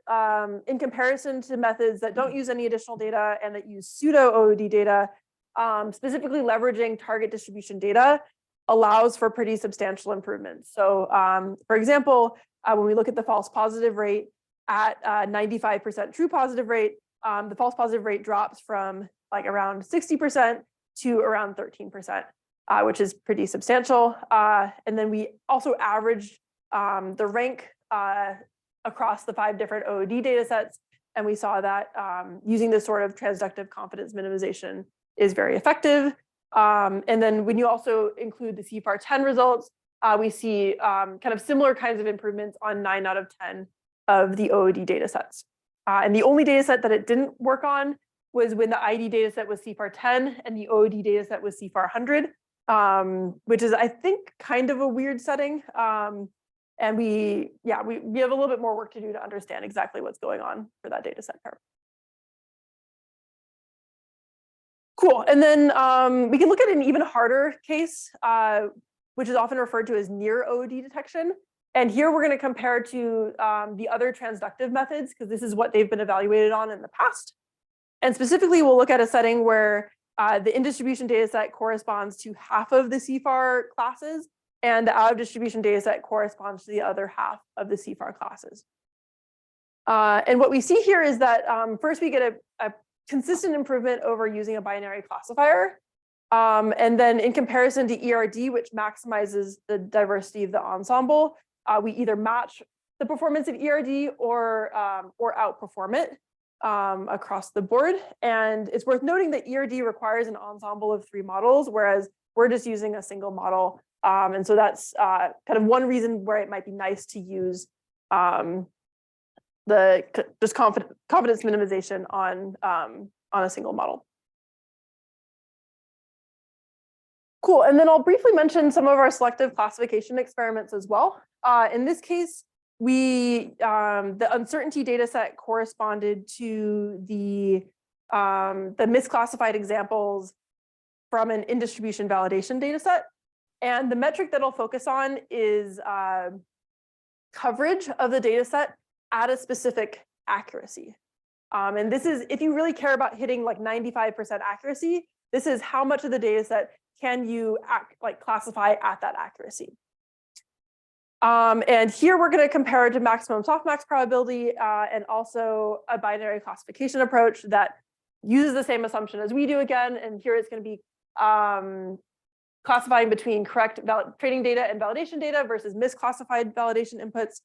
in comparison to methods that don't use any additional data and that use pseudo OOD data, specifically leveraging target distribution data allows for pretty substantial improvements. So for example, when we look at the false positive rate at 95% true positive rate, the false positive rate drops from like around 60% to around 13%, which is pretty substantial. And then we also averaged the rank across the 5 different OOD data sets. And we saw that using this sort of transductive confidence minimization is very effective. And then when you also include the CFAR 10 results, we see kind of similar kinds of improvements on 9 out of 10 of the OOD data sets. And the only data set that it didn't work on was when the ID data set was CFAR 10 and the OOD data set was CFAR 100, which is, I think, kind of a weird setting. And we have a little bit more work to do to understand exactly what's going on for that data set pair. Cool, and then we can look at an even harder case, which is often referred to as near OOD detection. And here we're going to compare to the other transductive methods, because this is what they've been evaluated on in the past. And specifically, we'll look at a setting where the in-distribution data set corresponds to half of the CFAR classes, and the out-of-distribution data set corresponds to the other half of the CFAR classes. And what we see here is that first we get a consistent improvement over using a binary classifier. And then in comparison to ERD, which maximizes the diversity of the ensemble, we either match the performance of ERD or outperform it across the board. And it's worth noting that ERD requires an ensemble of 3 models, whereas we're just using a single model. And so that's kind of one reason where it might be nice to use just confidence minimization on a single model. Cool, and then I'll briefly mention some of our selective classification experiments as well. In this case, the uncertainty data set corresponded to the misclassified examples from an in-distribution validation data set. And the metric that I'll focus on is coverage of the data set at a specific accuracy. And this is, if you really care about hitting like 95% accuracy, this is how much of the data set can you classify at that accuracy. And here we're going to compare it to maximum softmax probability and also a binary classification approach that uses the same assumption as we do again. And here it's going to be classifying between correct training data and validation data versus misclassified validation inputs.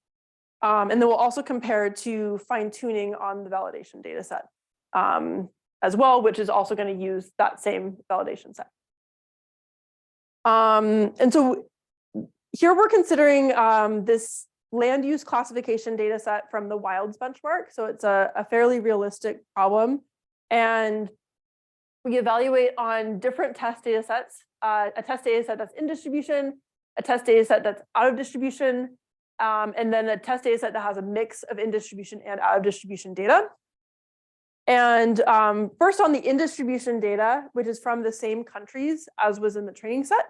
And then we'll also compare to fine tuning on the validation data set as well, which is also going to use that same validation set. And so here we're considering this land use classification data set from the WILDS benchmark. So it's a fairly realistic problem. And we evaluate on different test data sets, a test data set that's in distribution, a test data set that's out of distribution, and then a test data set that has a mix of in distribution and out of distribution data. And first on the in distribution data, which is from the same countries as was in the training set,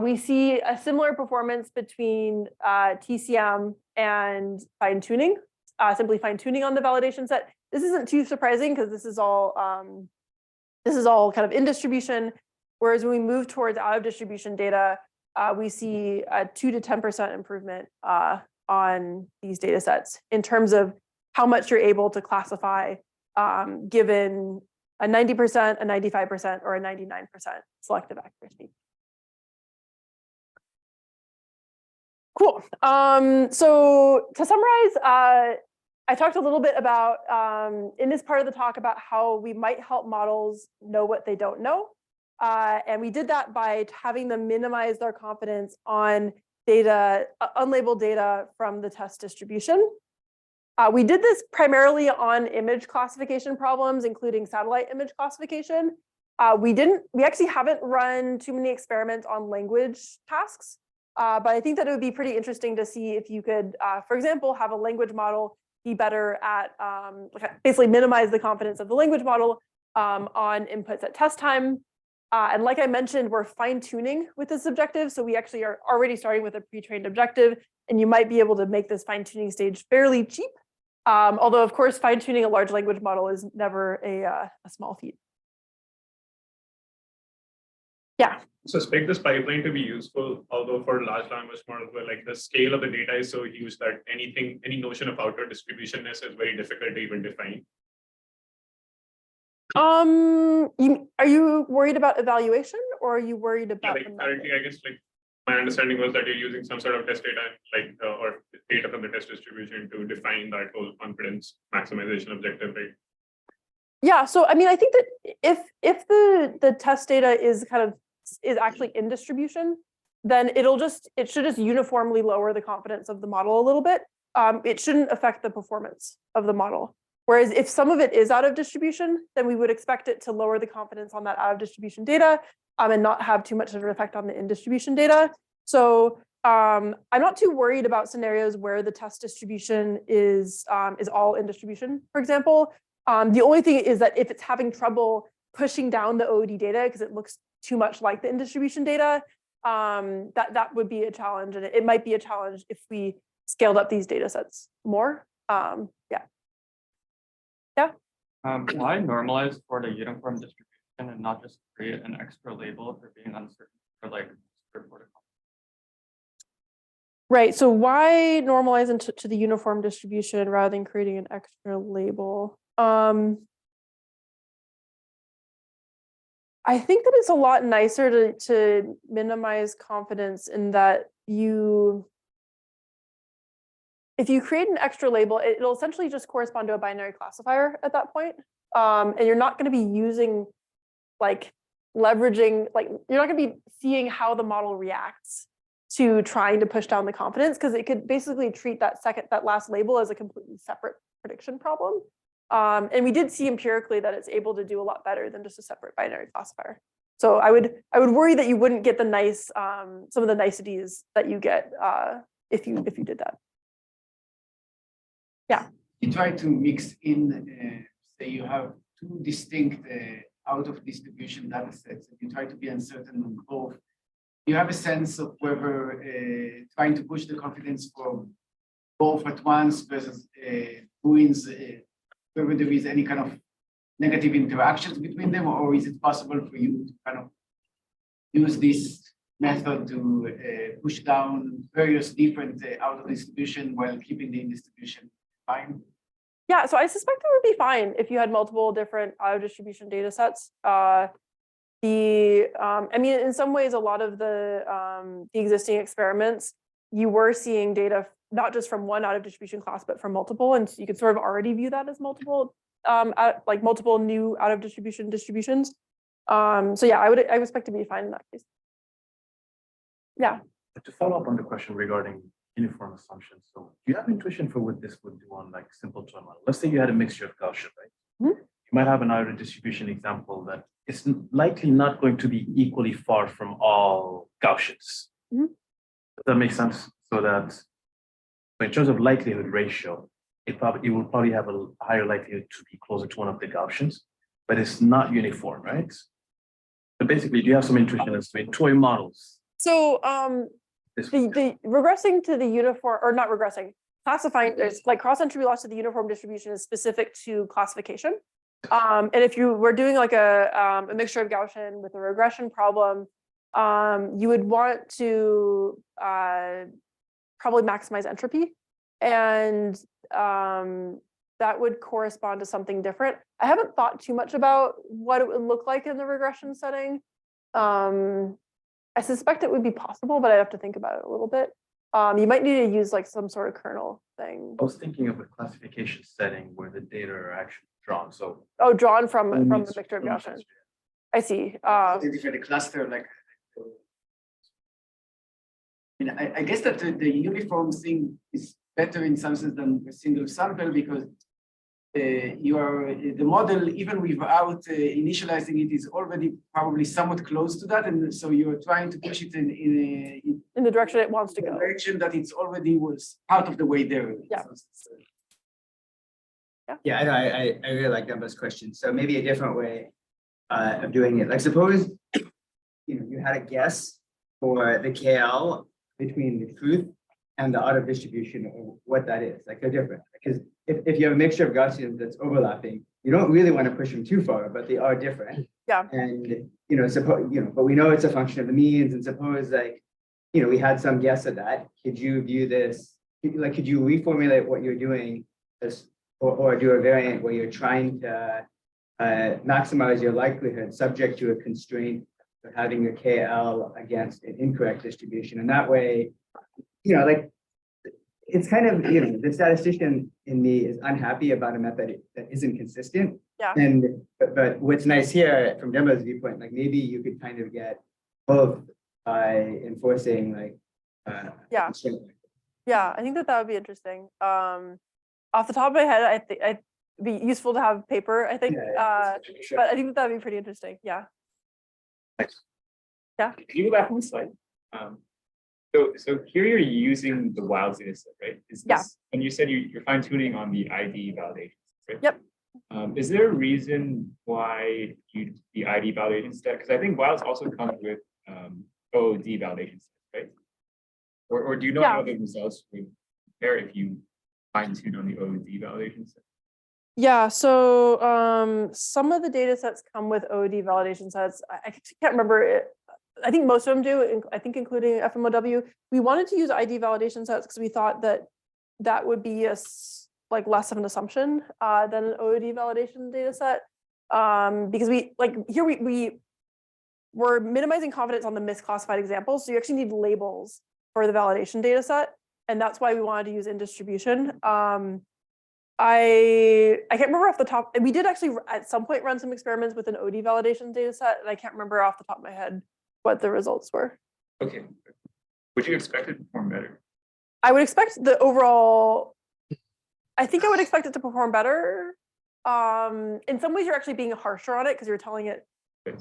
we see a similar performance between TCM and fine tuning, simply fine tuning on the validation set. This isn't too surprising because this is all kind of in distribution. Whereas when we move towards out of distribution data, we see a 2 to 10% improvement on these data sets in terms of how much you're able to classify given a 90%, a 95%, or a 99% selective accuracy. Cool. So to summarize, I talked a little bit about, in this part of the talk, about how we might help models know what they don't know. And we did that by having them minimize their confidence on data, unlabeled data from the test distribution. We did this primarily on image classification problems, including satellite image classification. We actually haven't run too many experiments on language tasks, but I think that it would be pretty interesting to see if you could, for example, have a language model be better at basically minimize the confidence of the language model on inputs at test time. And like I mentioned, we're fine tuning with this objective. So we actually are already starting with a pre-trained objective, and you might be able to make this fine tuning stage fairly cheap. Although of course, fine tuning a large language model is never a small feat. Yeah. So expect this pipeline to be useful, although for large language models where like the scale of the data is so huge that any notion of outer distributionness is very difficult to even define. Are you worried about evaluation, or are you worried about Like currently, I guess like my understanding was that you're using some sort of test data, like or data from the test distribution to define that whole confidence maximization objective, right? Yeah, so I mean, I think that if the test data is actually in distribution, then it should just uniformly lower the confidence of the model a little bit. It shouldn't affect the performance of the model. Whereas if some of it is out of distribution, then we would expect it to lower the confidence on that out of distribution data and not have too much of an effect on the in distribution data. So I'm not too worried about scenarios where the test distribution is all in distribution, for example. The only thing is that if it's having trouble pushing down the OOD data because it looks too much like the in distribution data, that would be a challenge, and it might be a challenge if we scaled up these data sets more. Why normalize for the uniform distribution and not just create an extra label for being uncertain for like protocol? Right. So why normalize into the uniform distribution rather than creating an extra label? I think that it's a lot nicer to minimize confidence in that if you create an extra label, it'll essentially just correspond to a binary classifier at that point. And you're not going to be using leveraging, you're not going to be seeing how the model reacts to trying to push down the confidence, because it could basically treat that last label as a completely separate prediction problem. And we did see empirically that it's able to do a lot better than just a separate binary classifier. So I would worry that you wouldn't get the nice some of the niceties that you get if you did that. Yeah. You try to mix in, say you have two distinct out of distribution data sets, and you try to be uncertain on both. You have a sense of whether trying to push the confidence for both at once versus whether there is any kind of negative interactions between them, or is it possible for you to kind of use this method to push down various different out of distribution while keeping the in distribution fine? Yeah, so I suspect it would be fine if you had multiple different out of distribution data sets. I mean, in some ways, a lot of the existing experiments, you were seeing data not just from one out of distribution class, but from multiple, and so you could sort of already view that as multiple, multiple new out of distribution distributions. So yeah, I would expect to be fine in that case. Yeah. To follow up on the question regarding uniform assumptions, so do you have intuition for what this would do on simple toy model? Let's say you had a mixture of Gaussian, right? Mm-hmm. You might have an out of distribution example that is likely not going to be equally far from all Gaussians. Mm-hmm. Does that make sense? So that in terms of likelihood ratio, it will probably have a higher likelihood to be closer to one of the Gaussians, but it's not uniform, right? So basically, do you have some intuition as to toy models? So the regressing to the uniform, or not regressing, classifying, there's cross-entropy loss to the uniform distribution is specific to classification. And if you were doing a mixture of Gaussian with a regression problem, you would want to probably maximize entropy, and that would correspond to something different. I haven't thought too much about what it would look like in the regression setting. I suspect it would be possible, but I'd have to think about it a little bit. You might need to use some sort of kernel thing. I was thinking of a classification setting where the data are actually drawn. So drawn from the mixture of Gaussian. I see. The cluster, I guess that the uniform thing is better in some sense than a single sample, because the model, even without initializing it, is already probably somewhat close to that, and so you're trying to push it in the direction it wants to go. Direction that it's already was part of the way there. Yeah. Yeah, I know, I really like Dumbo's question. So maybe a different way of doing it. Like suppose, you had a guess for the KL between the truth and the out of distribution, or what that is. Like they're different. Because if you have a mixture of Gaussians that's overlapping, you don't really want to push them too far, but they are different. Yeah. And, suppose, but we know it's a function of the means, and suppose like, we had some guess at that. Could you view this, like, could you reformulate what you're doing as, or do a variant where you're trying to maximize your likelihood subject to a constraint of having a KL against an incorrect distribution? And that way, like, it's kind of, the statistician in me is unhappy about a method that isn't consistent. Yeah. But what's nice here from Dembo's viewpoint, like maybe you could kind of get both by enforcing like. Yeah. constraint. Yeah, I think that would be interesting. Off the top of my head, I think it'd be useful to have paper, I think, Sure. but I think that would be pretty interesting. Yeah. Can you go back one slide? So here you're using the wild data set, right? Is Yeah. this, and you said you're fine tuning on the ID validations, right? Yep. Is there a reason why the ID validation set? Because I think wilds also comes with OOD validation set, right? Or do you know how the results would compare if you fine tune on the OOD validation set? Yeah, so some of the data sets come with OOD validation sets. I can't remember it. I think most of them do, I think including FMOW. We wanted to use ID validation sets because we thought that would be like less of an assumption than an OOD validation data set. Because we're minimizing confidence on the misclassified examples. So you actually need labels for the validation data set. And that's why we wanted to use in distribution. I can't remember off the top. We did actually at some point run some experiments with an OD validation data set, and I can't remember off the top of my head what the results were. Okay. Would you expect it to perform better? I would expect the overall, I think I would expect it to perform better. In some ways, you're actually being harsher on it because you're telling it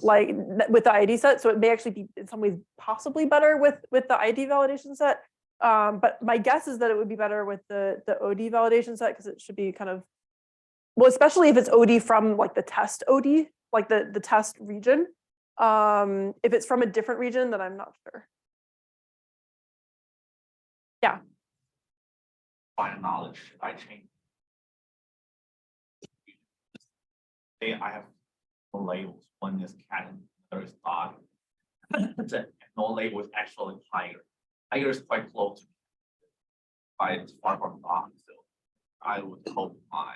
like with the ID set. So it may actually be in some ways possibly better with the ID validation set. But my guess is that it would be better with the OD validation set because it should be kind of, well, especially if it's OD from like the test OD, like the test region. If it's from a different region, then I'm not sure. Yeah. Final knowledge, I change. I have no labels. One is cat and the other is dog. No label is actually tiger. Tiger is quite close. It's far from dog, so I would hope my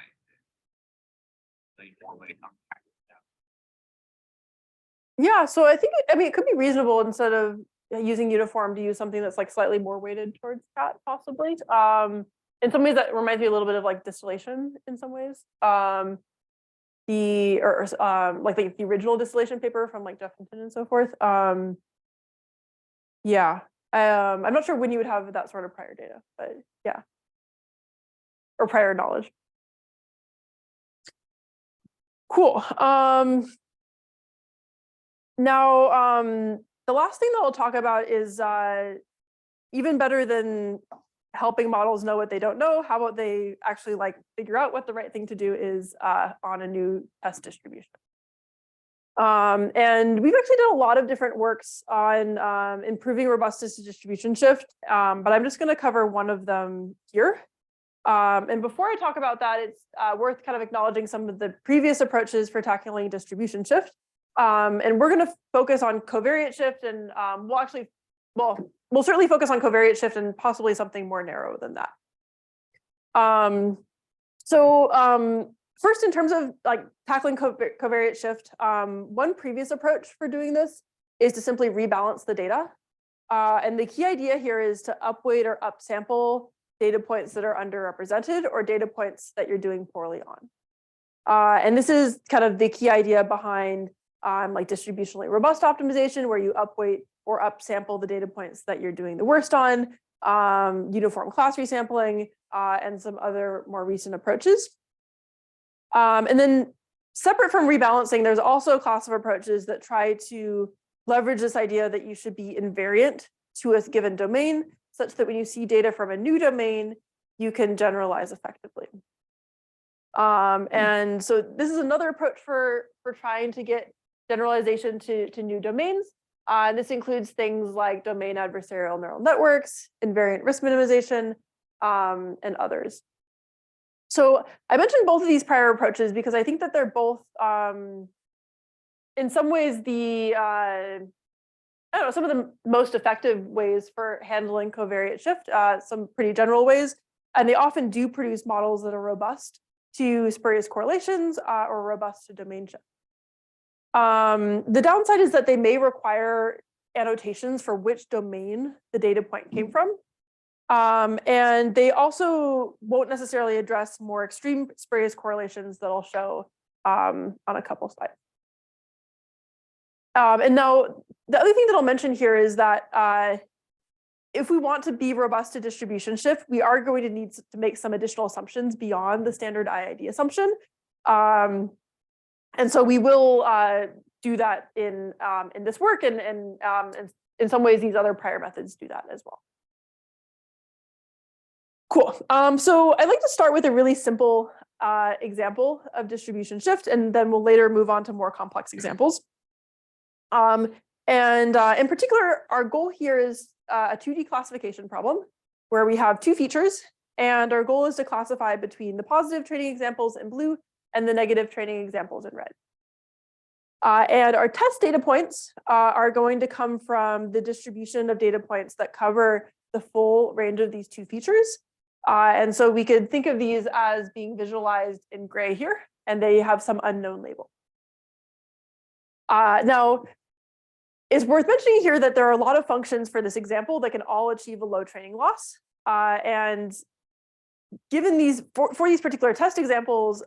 Yeah, so I think it could be reasonable instead of using uniform to use something that's like slightly more weighted towards cat, possibly. In some ways, that reminds me a little bit of like distillation in some ways. Like the original distillation paper from like Jeff Hinton and so forth. Yeah, I'm not sure when you would have that sort of prior data, but yeah, or prior knowledge. Cool. Now, the last thing that I'll talk about is even better than helping models know what they don't know. How about they actually like figure out what the right thing to do is on a new test distribution. And we've actually done a lot of different works on improving robustness to distribution shift, but I'm just going to cover one of them here. And before I talk about that, it's worth kind of acknowledging some of the previous approaches for tackling distribution shift. And we're going to focus on covariate shift, and we'll certainly focus on covariate shift and possibly something more narrow than that. First, in terms of like tackling covariate shift, one previous approach for doing this is to simply rebalance the data. And the key idea here is to upweight or upsample data points that are underrepresented or data points that you're doing poorly on. And this is kind of the key idea behind like distributionally robust optimization, where you upweight or upsample the data points that you're doing the worst on, uniform class resampling, and some other more recent approaches. And then separate from rebalancing, there's also a class of approaches that try to leverage this idea that you should be invariant to a given domain, such that when you see data from a new domain, you can generalize effectively. And so this is another approach for trying to get generalization to new domains. This includes things like domain adversarial neural networks, invariant risk minimization, and others. So I mentioned both of these prior approaches because I think that they're both, in some ways, I don't know, some of the most effective ways for handling covariate shift, some pretty general ways, and they often do produce models that are robust to spurious correlations or robust to domain shift. The downside is that they may require annotations for which domain the data point came from. And they also won't necessarily address more extreme spurious correlations that I'll show on a couple slides. And now the other thing that I'll mention here is that if we want to be robust to distribution shift, we are going to need to make some additional assumptions beyond the standard IID assumption. And so we will do that in this work, and in some ways, these other prior methods do that as well. Cool. So I'd like to start with a really simple example of distribution shift, and then we'll later move on to more complex examples. In particular, our goal here is a 2D classification problem where we have two features, and our goal is to classify between the positive training examples in blue and the negative training examples in red. And our test data points are going to come from the distribution of data points that cover the full range of these two features. And so we could think of these as being visualized in gray here, and they have some unknown label. Now, it's worth mentioning here that there are a lot of functions for this example that can all achieve a low training loss. And given these, for these particular test examples,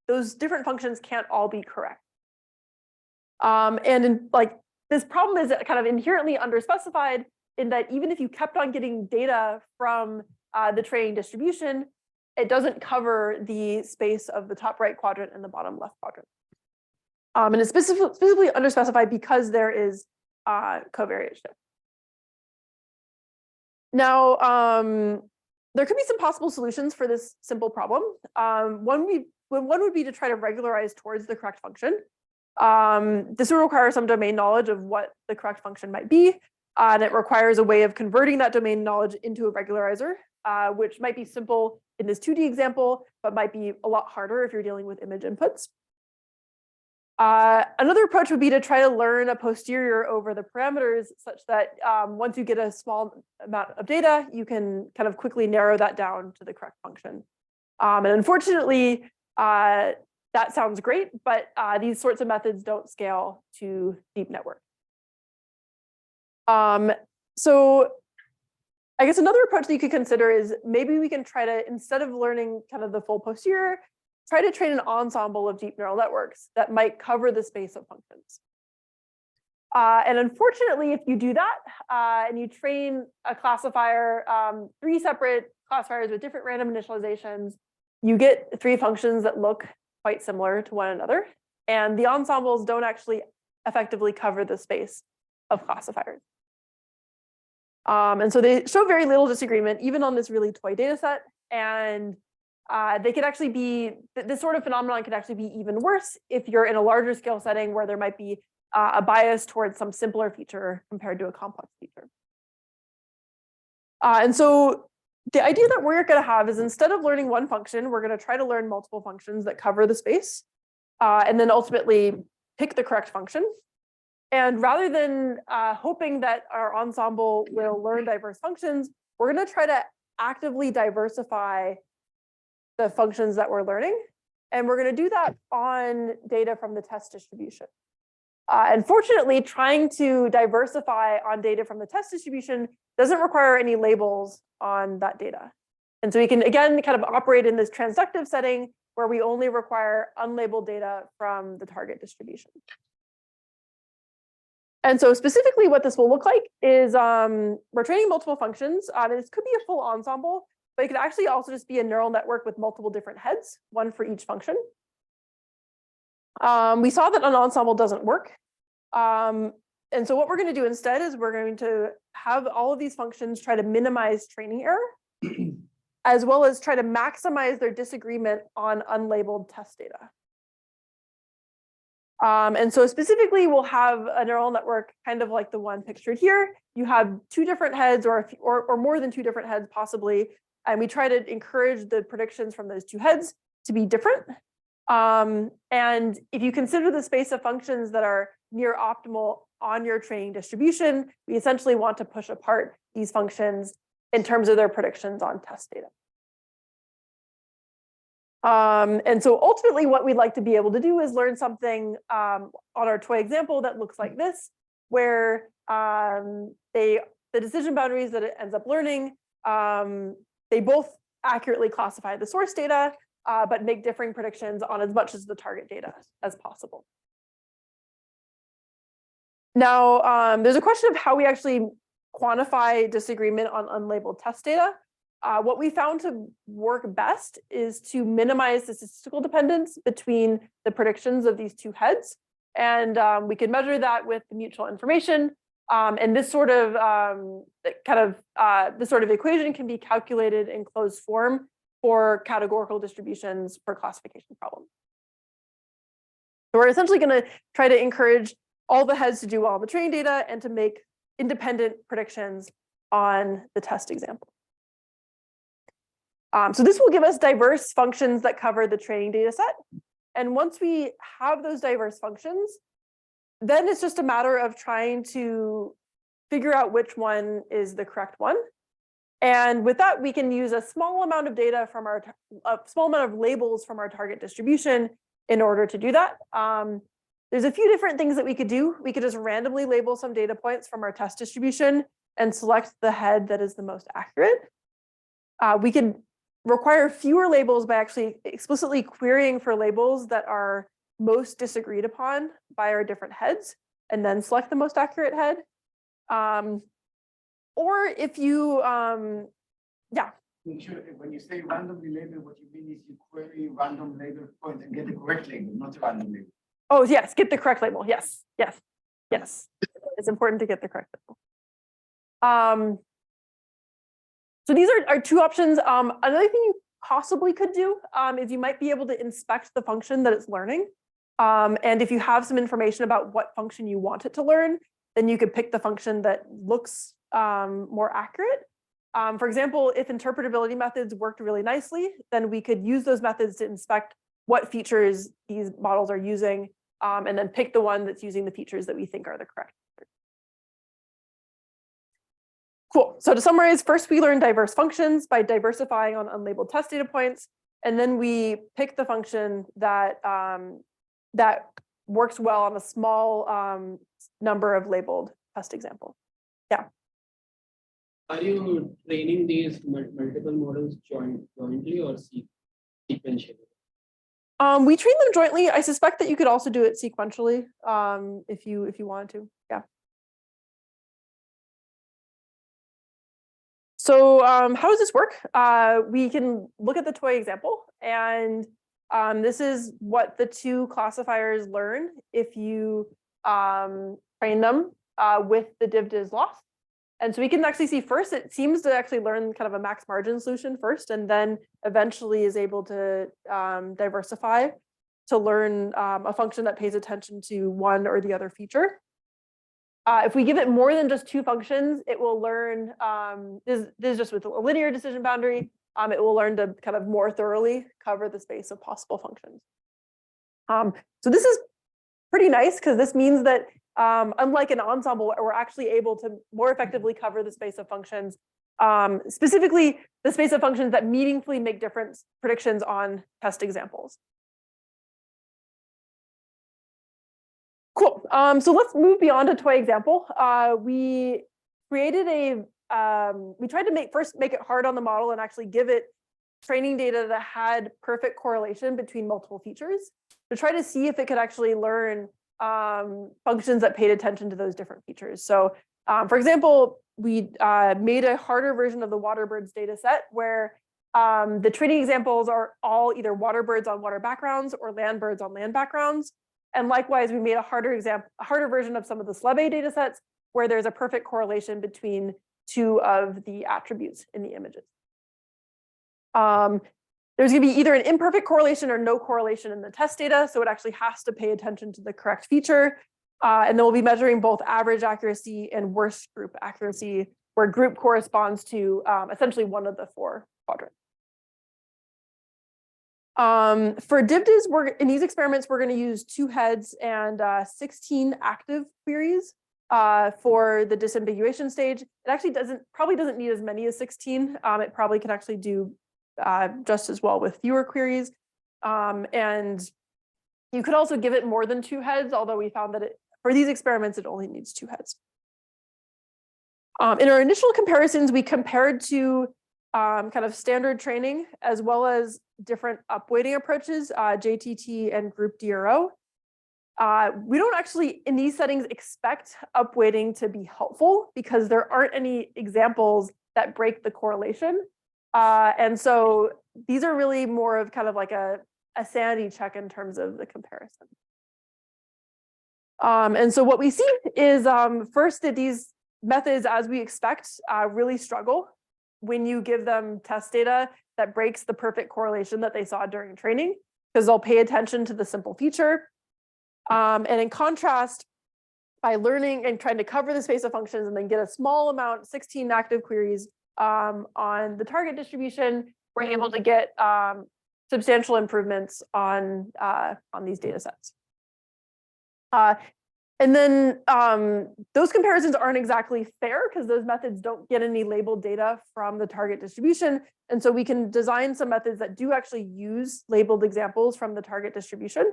those different functions can't all be correct. This problem is kind of inherently underspecified in that even if you kept on getting data from the training distribution, it doesn't cover the space of the top right quadrant and the bottom left quadrant. And it's specifically underspecified because there is covariate shift. Now, there could be some possible solutions for this simple problem. One would be to try to regularize towards the correct function. This will require some domain knowledge of what the correct function might be, and it requires a way of converting that domain knowledge into a regularizer, which might be simple in this 2D example, but might be a lot harder if you're dealing with image inputs. Another approach would be to try to learn a posterior over the parameters such that once you get a small amount of data, you can kind of quickly narrow that down to the correct function. And unfortunately, that sounds great, but these sorts of methods don't scale to deep network. So I guess another approach that you could consider is maybe we can try to, instead of learning kind of the full posterior, try to train an ensemble of deep neural networks that might cover the space of functions. And unfortunately, if you do that and you train a classifier, 3 separate classifiers with different random initializations, you get 3 functions that look quite similar to one another. And the ensembles don't actually effectively cover the space of classifiers. And so they show very little disagreement, even on this really toy data set. And they could actually be, this sort of phenomenon could actually be even worse if you're in a larger scale setting where there might be a bias towards some simpler feature compared to a complex feature. And so the idea that we're going to have is instead of learning one function, we're going to try to learn multiple functions that cover the space, and then ultimately pick the correct function. And rather than hoping that our ensemble will learn diverse functions, we're going to try to actively diversify the functions that we're learning. And we're going to do that on data from the test distribution. Unfortunately, trying to diversify on data from the test distribution doesn't require any labels on that data. And so we can, again, kind of operate in this transductive setting where we only require unlabeled data from the target distribution. And so specifically what this will look like is we're training multiple functions. This could be a full ensemble, but it could actually also just be a neural network with multiple different heads, one for each function. We saw that an ensemble doesn't work. And so what we're going to do instead is we're going to have all of these functions try to minimize training error. as well as try to maximize their disagreement on unlabeled test data. And so specifically, we'll have a neural network kind of like the one pictured here. You have two different heads or more than two different heads possibly. And we try to encourage the predictions from those two heads to be different. And if you consider the space of functions that are near optimal on your training distribution, we essentially want to push apart these functions in terms of their predictions on test data. And so ultimately what we'd like to be able to do is learn something on our toy example that looks like this, where the decision boundaries that it ends up learning, they both accurately classify the source data, but make differing predictions on as much as the target data as possible. Now, there's a question of how we actually quantify disagreement on unlabeled test data. What we found to work best is to minimize the statistical dependence between the predictions of these two heads. And we can measure that with the mutual information. And this sort of this sort of equation can be calculated in closed form for categorical distributions for classification problems. So we're essentially going to try to encourage all the heads to do all the training data and to make independent predictions on the test example. So this will give us diverse functions that cover the training data set. And once we have those diverse functions, then it's just a matter of trying to figure out which one is the correct one. And with that, we can use a small amount of data from a small amount of labels from our target distribution in order to do that. There's a few different things that we could do. We could just randomly label some data points from our test distribution and select the head that is the most accurate. We could require fewer labels by actually explicitly querying for labels that are most disagreed upon by our different heads, and then select the most accurate head. Or if you, yeah. Make sure when you say randomly label, what you mean is you query random label point and get the correct label, not a random label. Oh, yes, get the correct label. Yes, yes, yes. It's important to get the correct label. So these are two options. Another thing you possibly could do is you might be able to inspect the function that it's learning. And if you have some information about what function you want it to learn, then you could pick the function that looks more accurate. For example, if interpretability methods worked really nicely, then we could use those methods to inspect what features these models are using, and then pick the one that's using the features that we think are the correct. Cool. So to summarize, first we learn diverse functions by diversifying on unlabeled test data points, and then we pick the function that that works well on a small number of labeled test examples. Yeah. Are you training these multiple models jointly or sequentially? We train them jointly. I suspect that you could also do it sequentially if you wanted to. Yeah. So how does this work? We can look at the toy example, and this is what the two classifiers learn if you train them with the div-dis loss. And so we can actually see first, it seems to actually learn kind of a max margin solution first, and then eventually is able to diversify to learn a function that pays attention to one or the other feature. If we give it more than just two functions, it will learn, this is just with a linear decision boundary, it will learn to kind of more thoroughly cover the space of possible functions. So this is pretty nice because this means that unlike an ensemble, we're actually able to more effectively cover the space of functions, specifically the space of functions that meaningfully make different predictions on test examples. Cool. So let's move beyond a toy example. We created we tried to first make it hard on the model and actually give it training data that had perfect correlation between multiple features to try to see if it could actually learn functions that paid attention to those different features. So for example, we made a harder version of the waterbirds data set where the training examples are all either waterbirds on water backgrounds or land birds on land backgrounds. And likewise, we made a harder version of some of the SLEBE data sets where there's a perfect correlation between two of the attributes in the images. There's going to be either an imperfect correlation or no correlation in the test data. So it actually has to pay attention to the correct feature. And then we'll be measuring both average accuracy and worst group accuracy, where group corresponds to essentially one of the 4 quadrants. For DivDis, in these experiments, we're going to use 2 heads and 16 active queries for the disambiguation stage. It actually probably doesn't need as many as 16. It probably can actually do just as well with fewer queries. And you could also give it more than 2 heads, although we found that for these experiments, it only needs 2 heads. In our initial comparisons, we compared to kind of standard training as well as different upweighting approaches, JTT and group DRO. We don't actually, in these settings, expect upweighting to be helpful because there aren't any examples that break the correlation. And so these are really more of kind of like a sanity check in terms of the comparison. And so what we see is first that these methods, as we expect, really struggle when you give them test data that breaks the perfect correlation that they saw during training, because they'll pay attention to the simple feature. And in contrast, by learning and trying to cover the space of functions and then get a small amount, 16 active queries on the target distribution, we're able to get substantial improvements on these data sets. And then those comparisons aren't exactly fair because those methods don't get any labeled data from the target distribution. And so we can design some methods that do actually use labeled examples from the target distribution.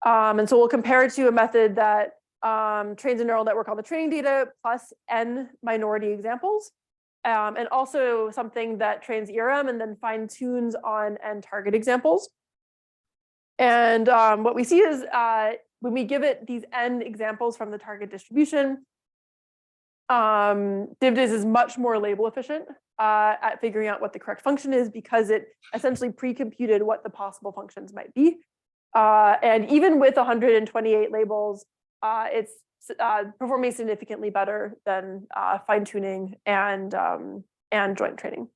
And so we'll compare it to a method that trains a neural network on the training data plus n minority examples. And also something that trains ERM and then fine tunes on n target examples. And what we see is when we give it these n examples from the target distribution, DivDis is much more label efficient at figuring out what the correct function is because it essentially pre-computed what the possible functions might be. And even with 128 labels, it's performing significantly better than fine tuning and joint training.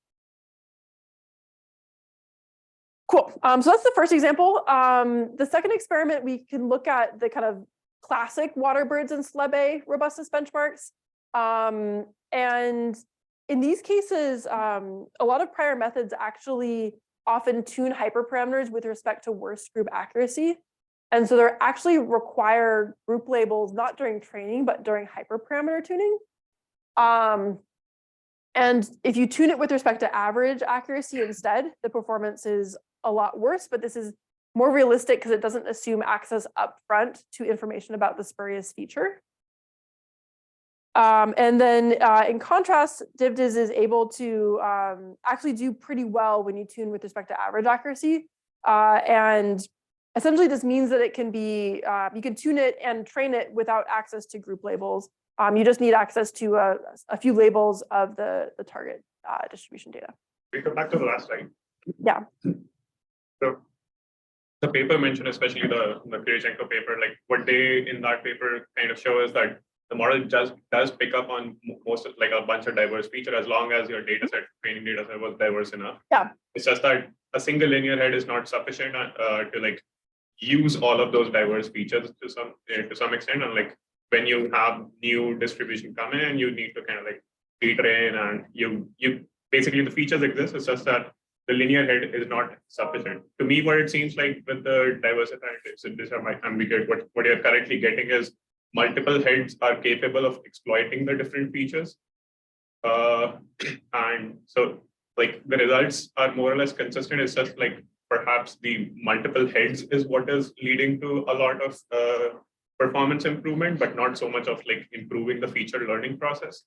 Cool. So that's the first example. The second experiment, we can look at the kind of classic waterbirds and SLEB robustness benchmarks. And in these cases, a lot of prior methods actually often tune hyperparameters with respect to worst group accuracy. And so they actually require group labels, not during training, but during hyperparameter tuning. And if you tune it with respect to average accuracy instead, the performance is a lot worse, but this is more realistic because it doesn't assume access upfront to information about the spurious feature. And then in contrast, DivDis is able to actually do pretty well when you tune with respect to average accuracy. And essentially this means that it can be, you can tune it and train it without access to group labels. You just need access to a few labels of the target distribution data. We come back to the last slide. Yeah. So the paper mentioned, especially the Kirichenko paper, like what they in that paper kind of show is that the model just does pick up on most of, like a bunch of diverse features as long as your data set, training data set was diverse enough. Yeah. It's just that a single linear head is not sufficient to like use all of those diverse features to some extent. And like when you have new distribution come in, you need to kind of like retrain and you basically the features exist. It's just that the linear head is not sufficient. To me, what it seems like with the diversified, so these are my ambiguity, what you're currently getting is multiple heads are capable of exploiting the different features. And so like the results are more or less consistent. It's just like perhaps the multiple heads is what is leading to a lot of performance improvement, but not so much of like improving the feature learning process.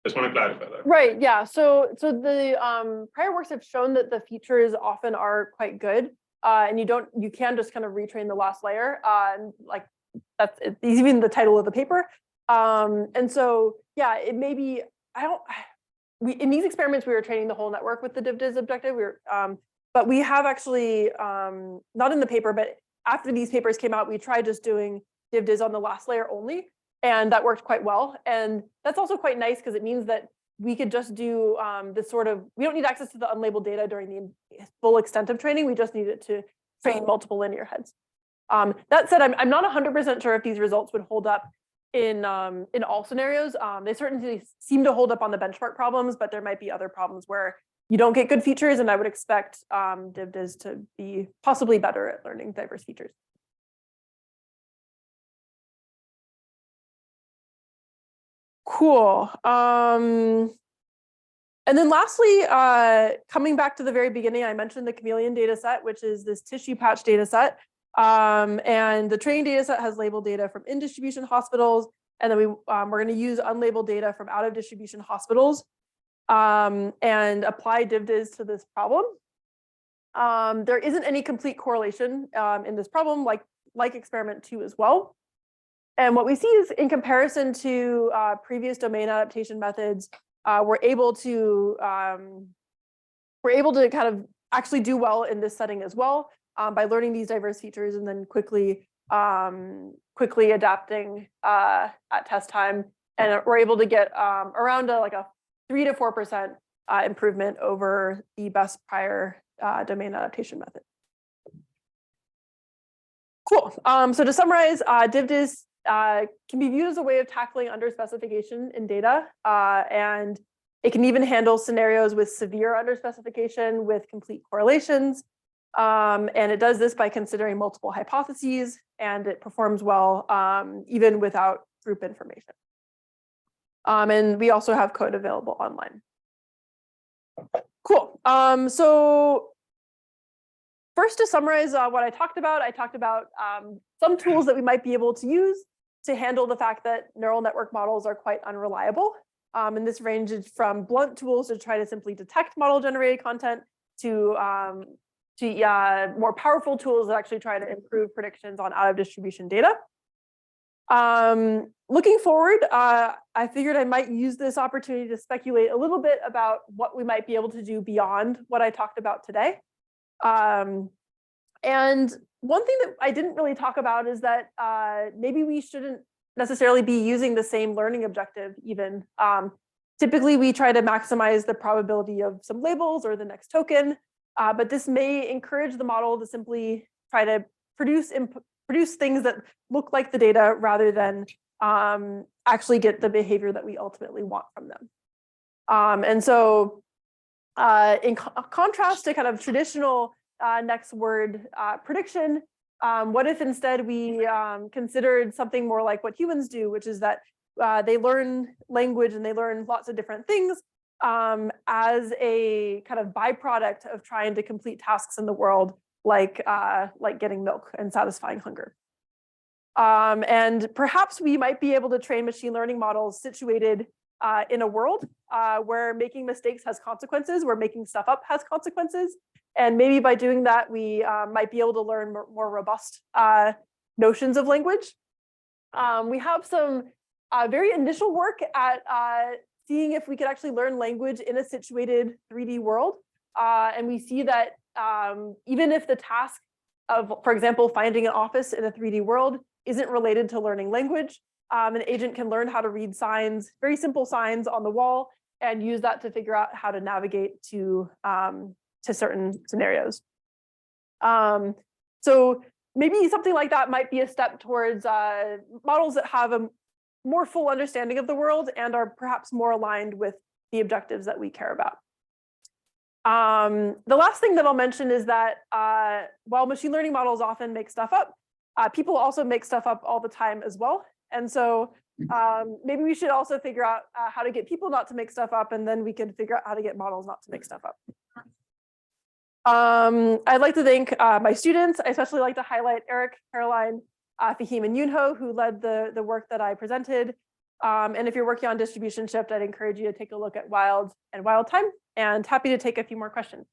Just want to clarify that. Right. Yeah. So the prior works have shown that the features often are quite good, and you can just kind of retrain the last layer. And like that's even the title of the paper. And so yeah, it may be. In these experiments we were training the whole network with the DivDis objective. But we have actually not in the paper, but after these papers came out, we tried just doing DivDis on the last layer only. And that worked quite well. And that's also quite nice because it means that we could just do this sort of, we don't need access to the unlabeled data during the full extent of training. We just need it to train multiple linear heads. That said, I'm not 100% sure if these results would hold up in all scenarios. They certainly seem to hold up on the benchmark problems, but there might be other problems where you don't get good features, and I would expect DivDis to be possibly better at learning diverse features. Cool. And then lastly, coming back to the very beginning, I mentioned the chameleon data set, which is this tissue patch data set. And the training data set has labeled data from in-distribution hospitals. And then we're going to use unlabeled data from out-of-distribution hospitals and apply DivDis to this problem. There isn't any complete correlation in this problem, like experiment 2 as well. And what we see is, in comparison to previous domain adaptation methods, we're able to kind of actually do well in this setting as well by learning these diverse features and then quickly adapting at test time. And we're able to get around like a 3 to 4% improvement over the best prior domain adaptation method. Cool. So to summarize, DivDis can be viewed as a way of tackling underspecification in data, and it can even handle scenarios with severe underspecification with complete correlations. And it does this by considering multiple hypotheses, and it performs well even without group information. And we also have code available online. Cool. So first, to summarize what I talked about some tools that we might be able to use to handle the fact that neural network models are quite unreliable. And this ranges from blunt tools to try to simply detect model-generated content to more powerful tools that actually try to improve predictions on out-of-distribution data. Looking forward, I figured I might use this opportunity to speculate a little bit about what we might be able to do beyond what I talked about today. And one thing that I didn't really talk about is that maybe we shouldn't necessarily be using the same learning objective even. Typically, we try to maximize the probability of some labels or the next token, but this may encourage the model to simply try to produce things that look like the data rather than actually get the behavior that we ultimately want from them. And so in contrast to kind of traditional next word prediction, what if instead we considered something more like what humans do, which is that they learn language and they learn lots of different things as a kind of byproduct of trying to complete tasks in the world, like getting milk and satisfying hunger. And perhaps we might be able to train machine learning models situated in a world where making mistakes has consequences, where making stuff up has consequences. And maybe by doing that, we might be able to learn more robust notions of language. We have some very initial work at seeing if we could actually learn language in a situated 3D world. And we see that even if the task of, for example, finding an office in a 3D world isn't related to learning language, an agent can learn how to read signs, very simple signs on the wall, and use that to figure out how to navigate to certain scenarios. So maybe something like that might be a step towards models that have a more full understanding of the world and are perhaps more aligned with the objectives that we care about. The last thing that I'll mention is that while machine learning models often make stuff up, people also make stuff up all the time as well. And so maybe we should also figure out how to get people not to make stuff up, and then we can figure out how to get models not to make stuff up. I'd like to thank my students. I especially like to highlight Eric, Caroline, Fahim, and Yunho, who led the work that I presented. And if you're working on distribution shift, I'd encourage you to take a look at Wild and Wild Time, and happy to take a few more questions.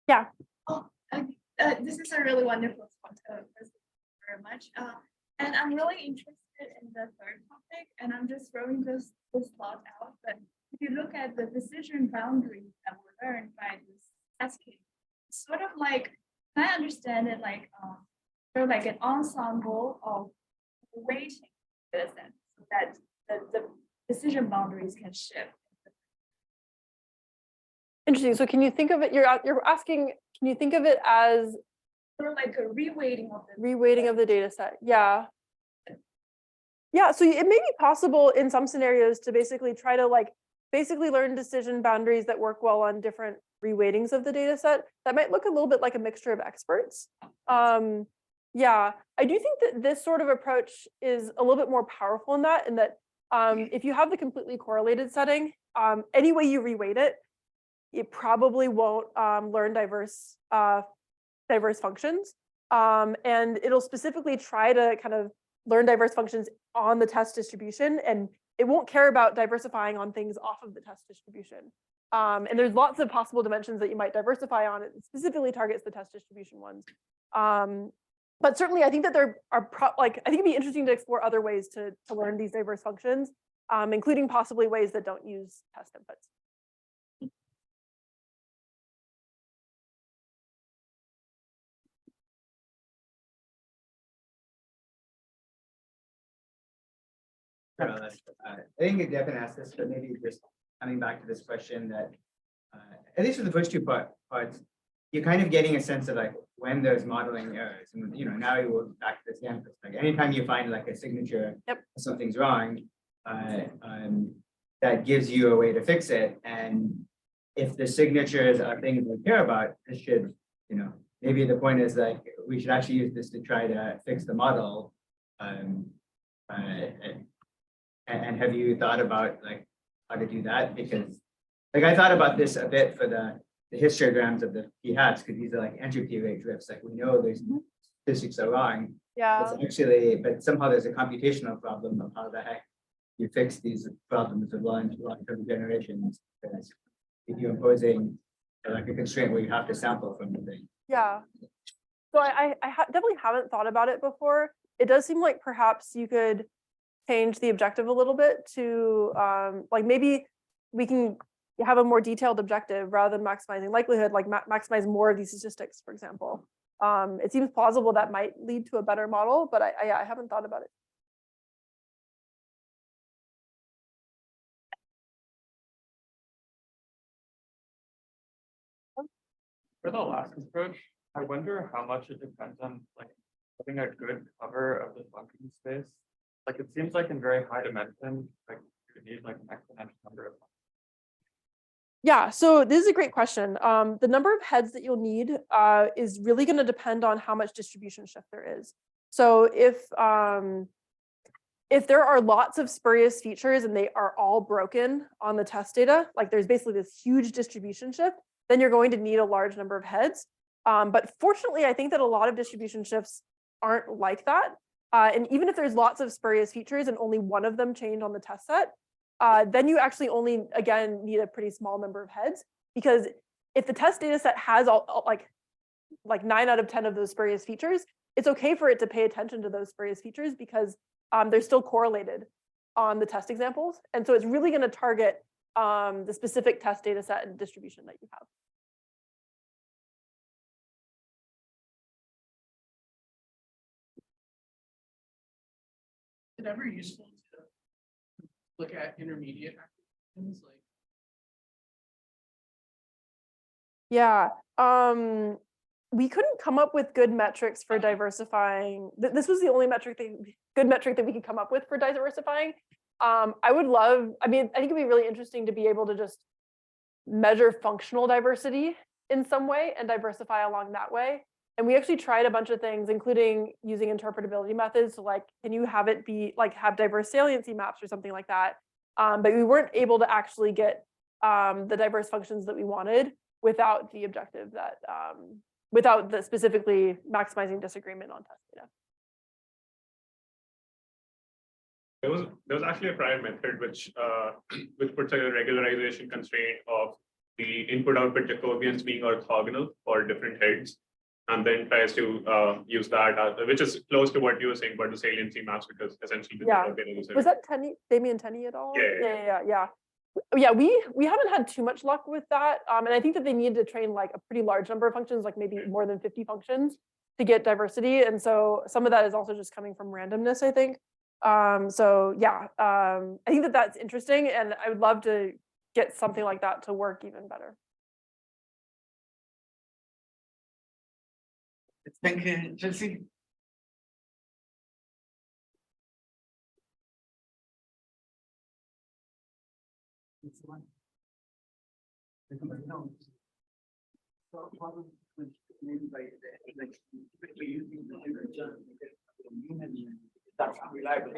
Yeah. Oh, this is a really wonderful presentation. Thank you very much. And I'm really interested in the third topic, and I'm just throwing this thought out. But if you look at the decision boundaries that were learned by this test case, it's sort of like I understand it like sort of like an ensemble of weighting data sets so that the decision boundaries can shift. Interesting. So can you think of it, you're asking, can you think of it as Sort of like a reweighting of the reweighting of the data set? Yeah. Yeah, so it may be possible in some scenarios to basically try to like basically learn decision boundaries that work well on different reweightings of the data set. That might look a little bit like a mixture of experts. Yeah, I do think that this sort of approach is a little bit more powerful in that if you have the completely correlated setting, any way you reweight it, it probably won't learn diverse functions. And it'll specifically try to kind of learn diverse functions on the test distribution, and it won't care about diversifying on things off of the test distribution. And there's lots of possible dimensions that you might diversify on. It specifically targets the test distribution ones. But certainly, I think that there are I think it'd be interesting to explore other ways to learn these diverse functions, including possibly ways that don't use test inputs. I think Devin asked this, but maybe just coming back to this question that, at least for the first two parts, you're kind of getting a sense of like when there's modeling errors. And now you will back to this again, like anytime you find like a signature, something's wrong, that gives you a way to fix it. And if the signatures are things we care about, this should, maybe the point is like we should actually use this to try to fix the model. And have you thought about like how to do that? Because like I thought about this a bit for the histograms of the p-hats, because these are like entropy rate drifts. Like we know there's statistics are wrong. Yeah. It's actually, but somehow there's a computational problem of how the heck you fix these problems of long-term generations. Because if you're imposing like a constraint where you have to sample from the thing. Yeah. So I definitely haven't thought about it before. It does seem like perhaps you could change the objective a little bit to like maybe we can have a more detailed objective rather than maximizing likelihood, like maximize more of these statistics, for example. It seems plausible that might lead to a better model, but I haven't thought about it. For the last approach, I wonder how much it depends on like having a good cover of the function space. Like it seems like in very high dimension, like you need like an exponential number of. Yeah, so this is a great question. The number of heads that you'll need is really going to depend on how much distribution shift there is. So if there are lots of spurious features and they are all broken on the test data, like there's basically this huge distribution shift, then you're going to need a large number of heads. But fortunately, I think that a lot of distribution shifts aren't like that. And even if there's lots of spurious features and only one of them change on the test set, then you actually only, again, need a pretty small number of heads, because if the test data set has all like 9 out of 10 of those spurious features, it's okay for it to pay attention to those spurious features because they're still correlated on the test examples. And so it's really going to target the specific test data set and distribution that you have. Is it ever useful to look at intermediate applications like? Yeah, we couldn't come up with good metrics for diversifying. This was the only good metric that we could come up with for diversifying. I would love, I think it'd be really interesting to be able to just measure functional diversity in some way and diversify along that way. And we actually tried a bunch of things, including using interpretability methods. So like, can you have it be like have diverse saliency maps or something like that? But we weren't able to actually get the diverse functions that we wanted without the objective that, without the specifically maximizing disagreement on test data. There was actually a prior method which puts a regularization constraint of the input-output Jacobians being orthogonal for different heads, and then tries to use that, which is close to what you were saying about the saliency maps, because essentially the Was that Damian Tenney et al? Yeah. Yeah. Yeah, we haven't had too much luck with that. And I think that they need to train like a pretty large number of functions, like maybe more than 50 functions to get diversity. And so some of that is also just coming from randomness, I think. So yeah, I think that that's interesting, and I would love to get something like that to work even better. Thank you, Chelsea. It's one. No. So, problem with maybe by like using the that's unreliable.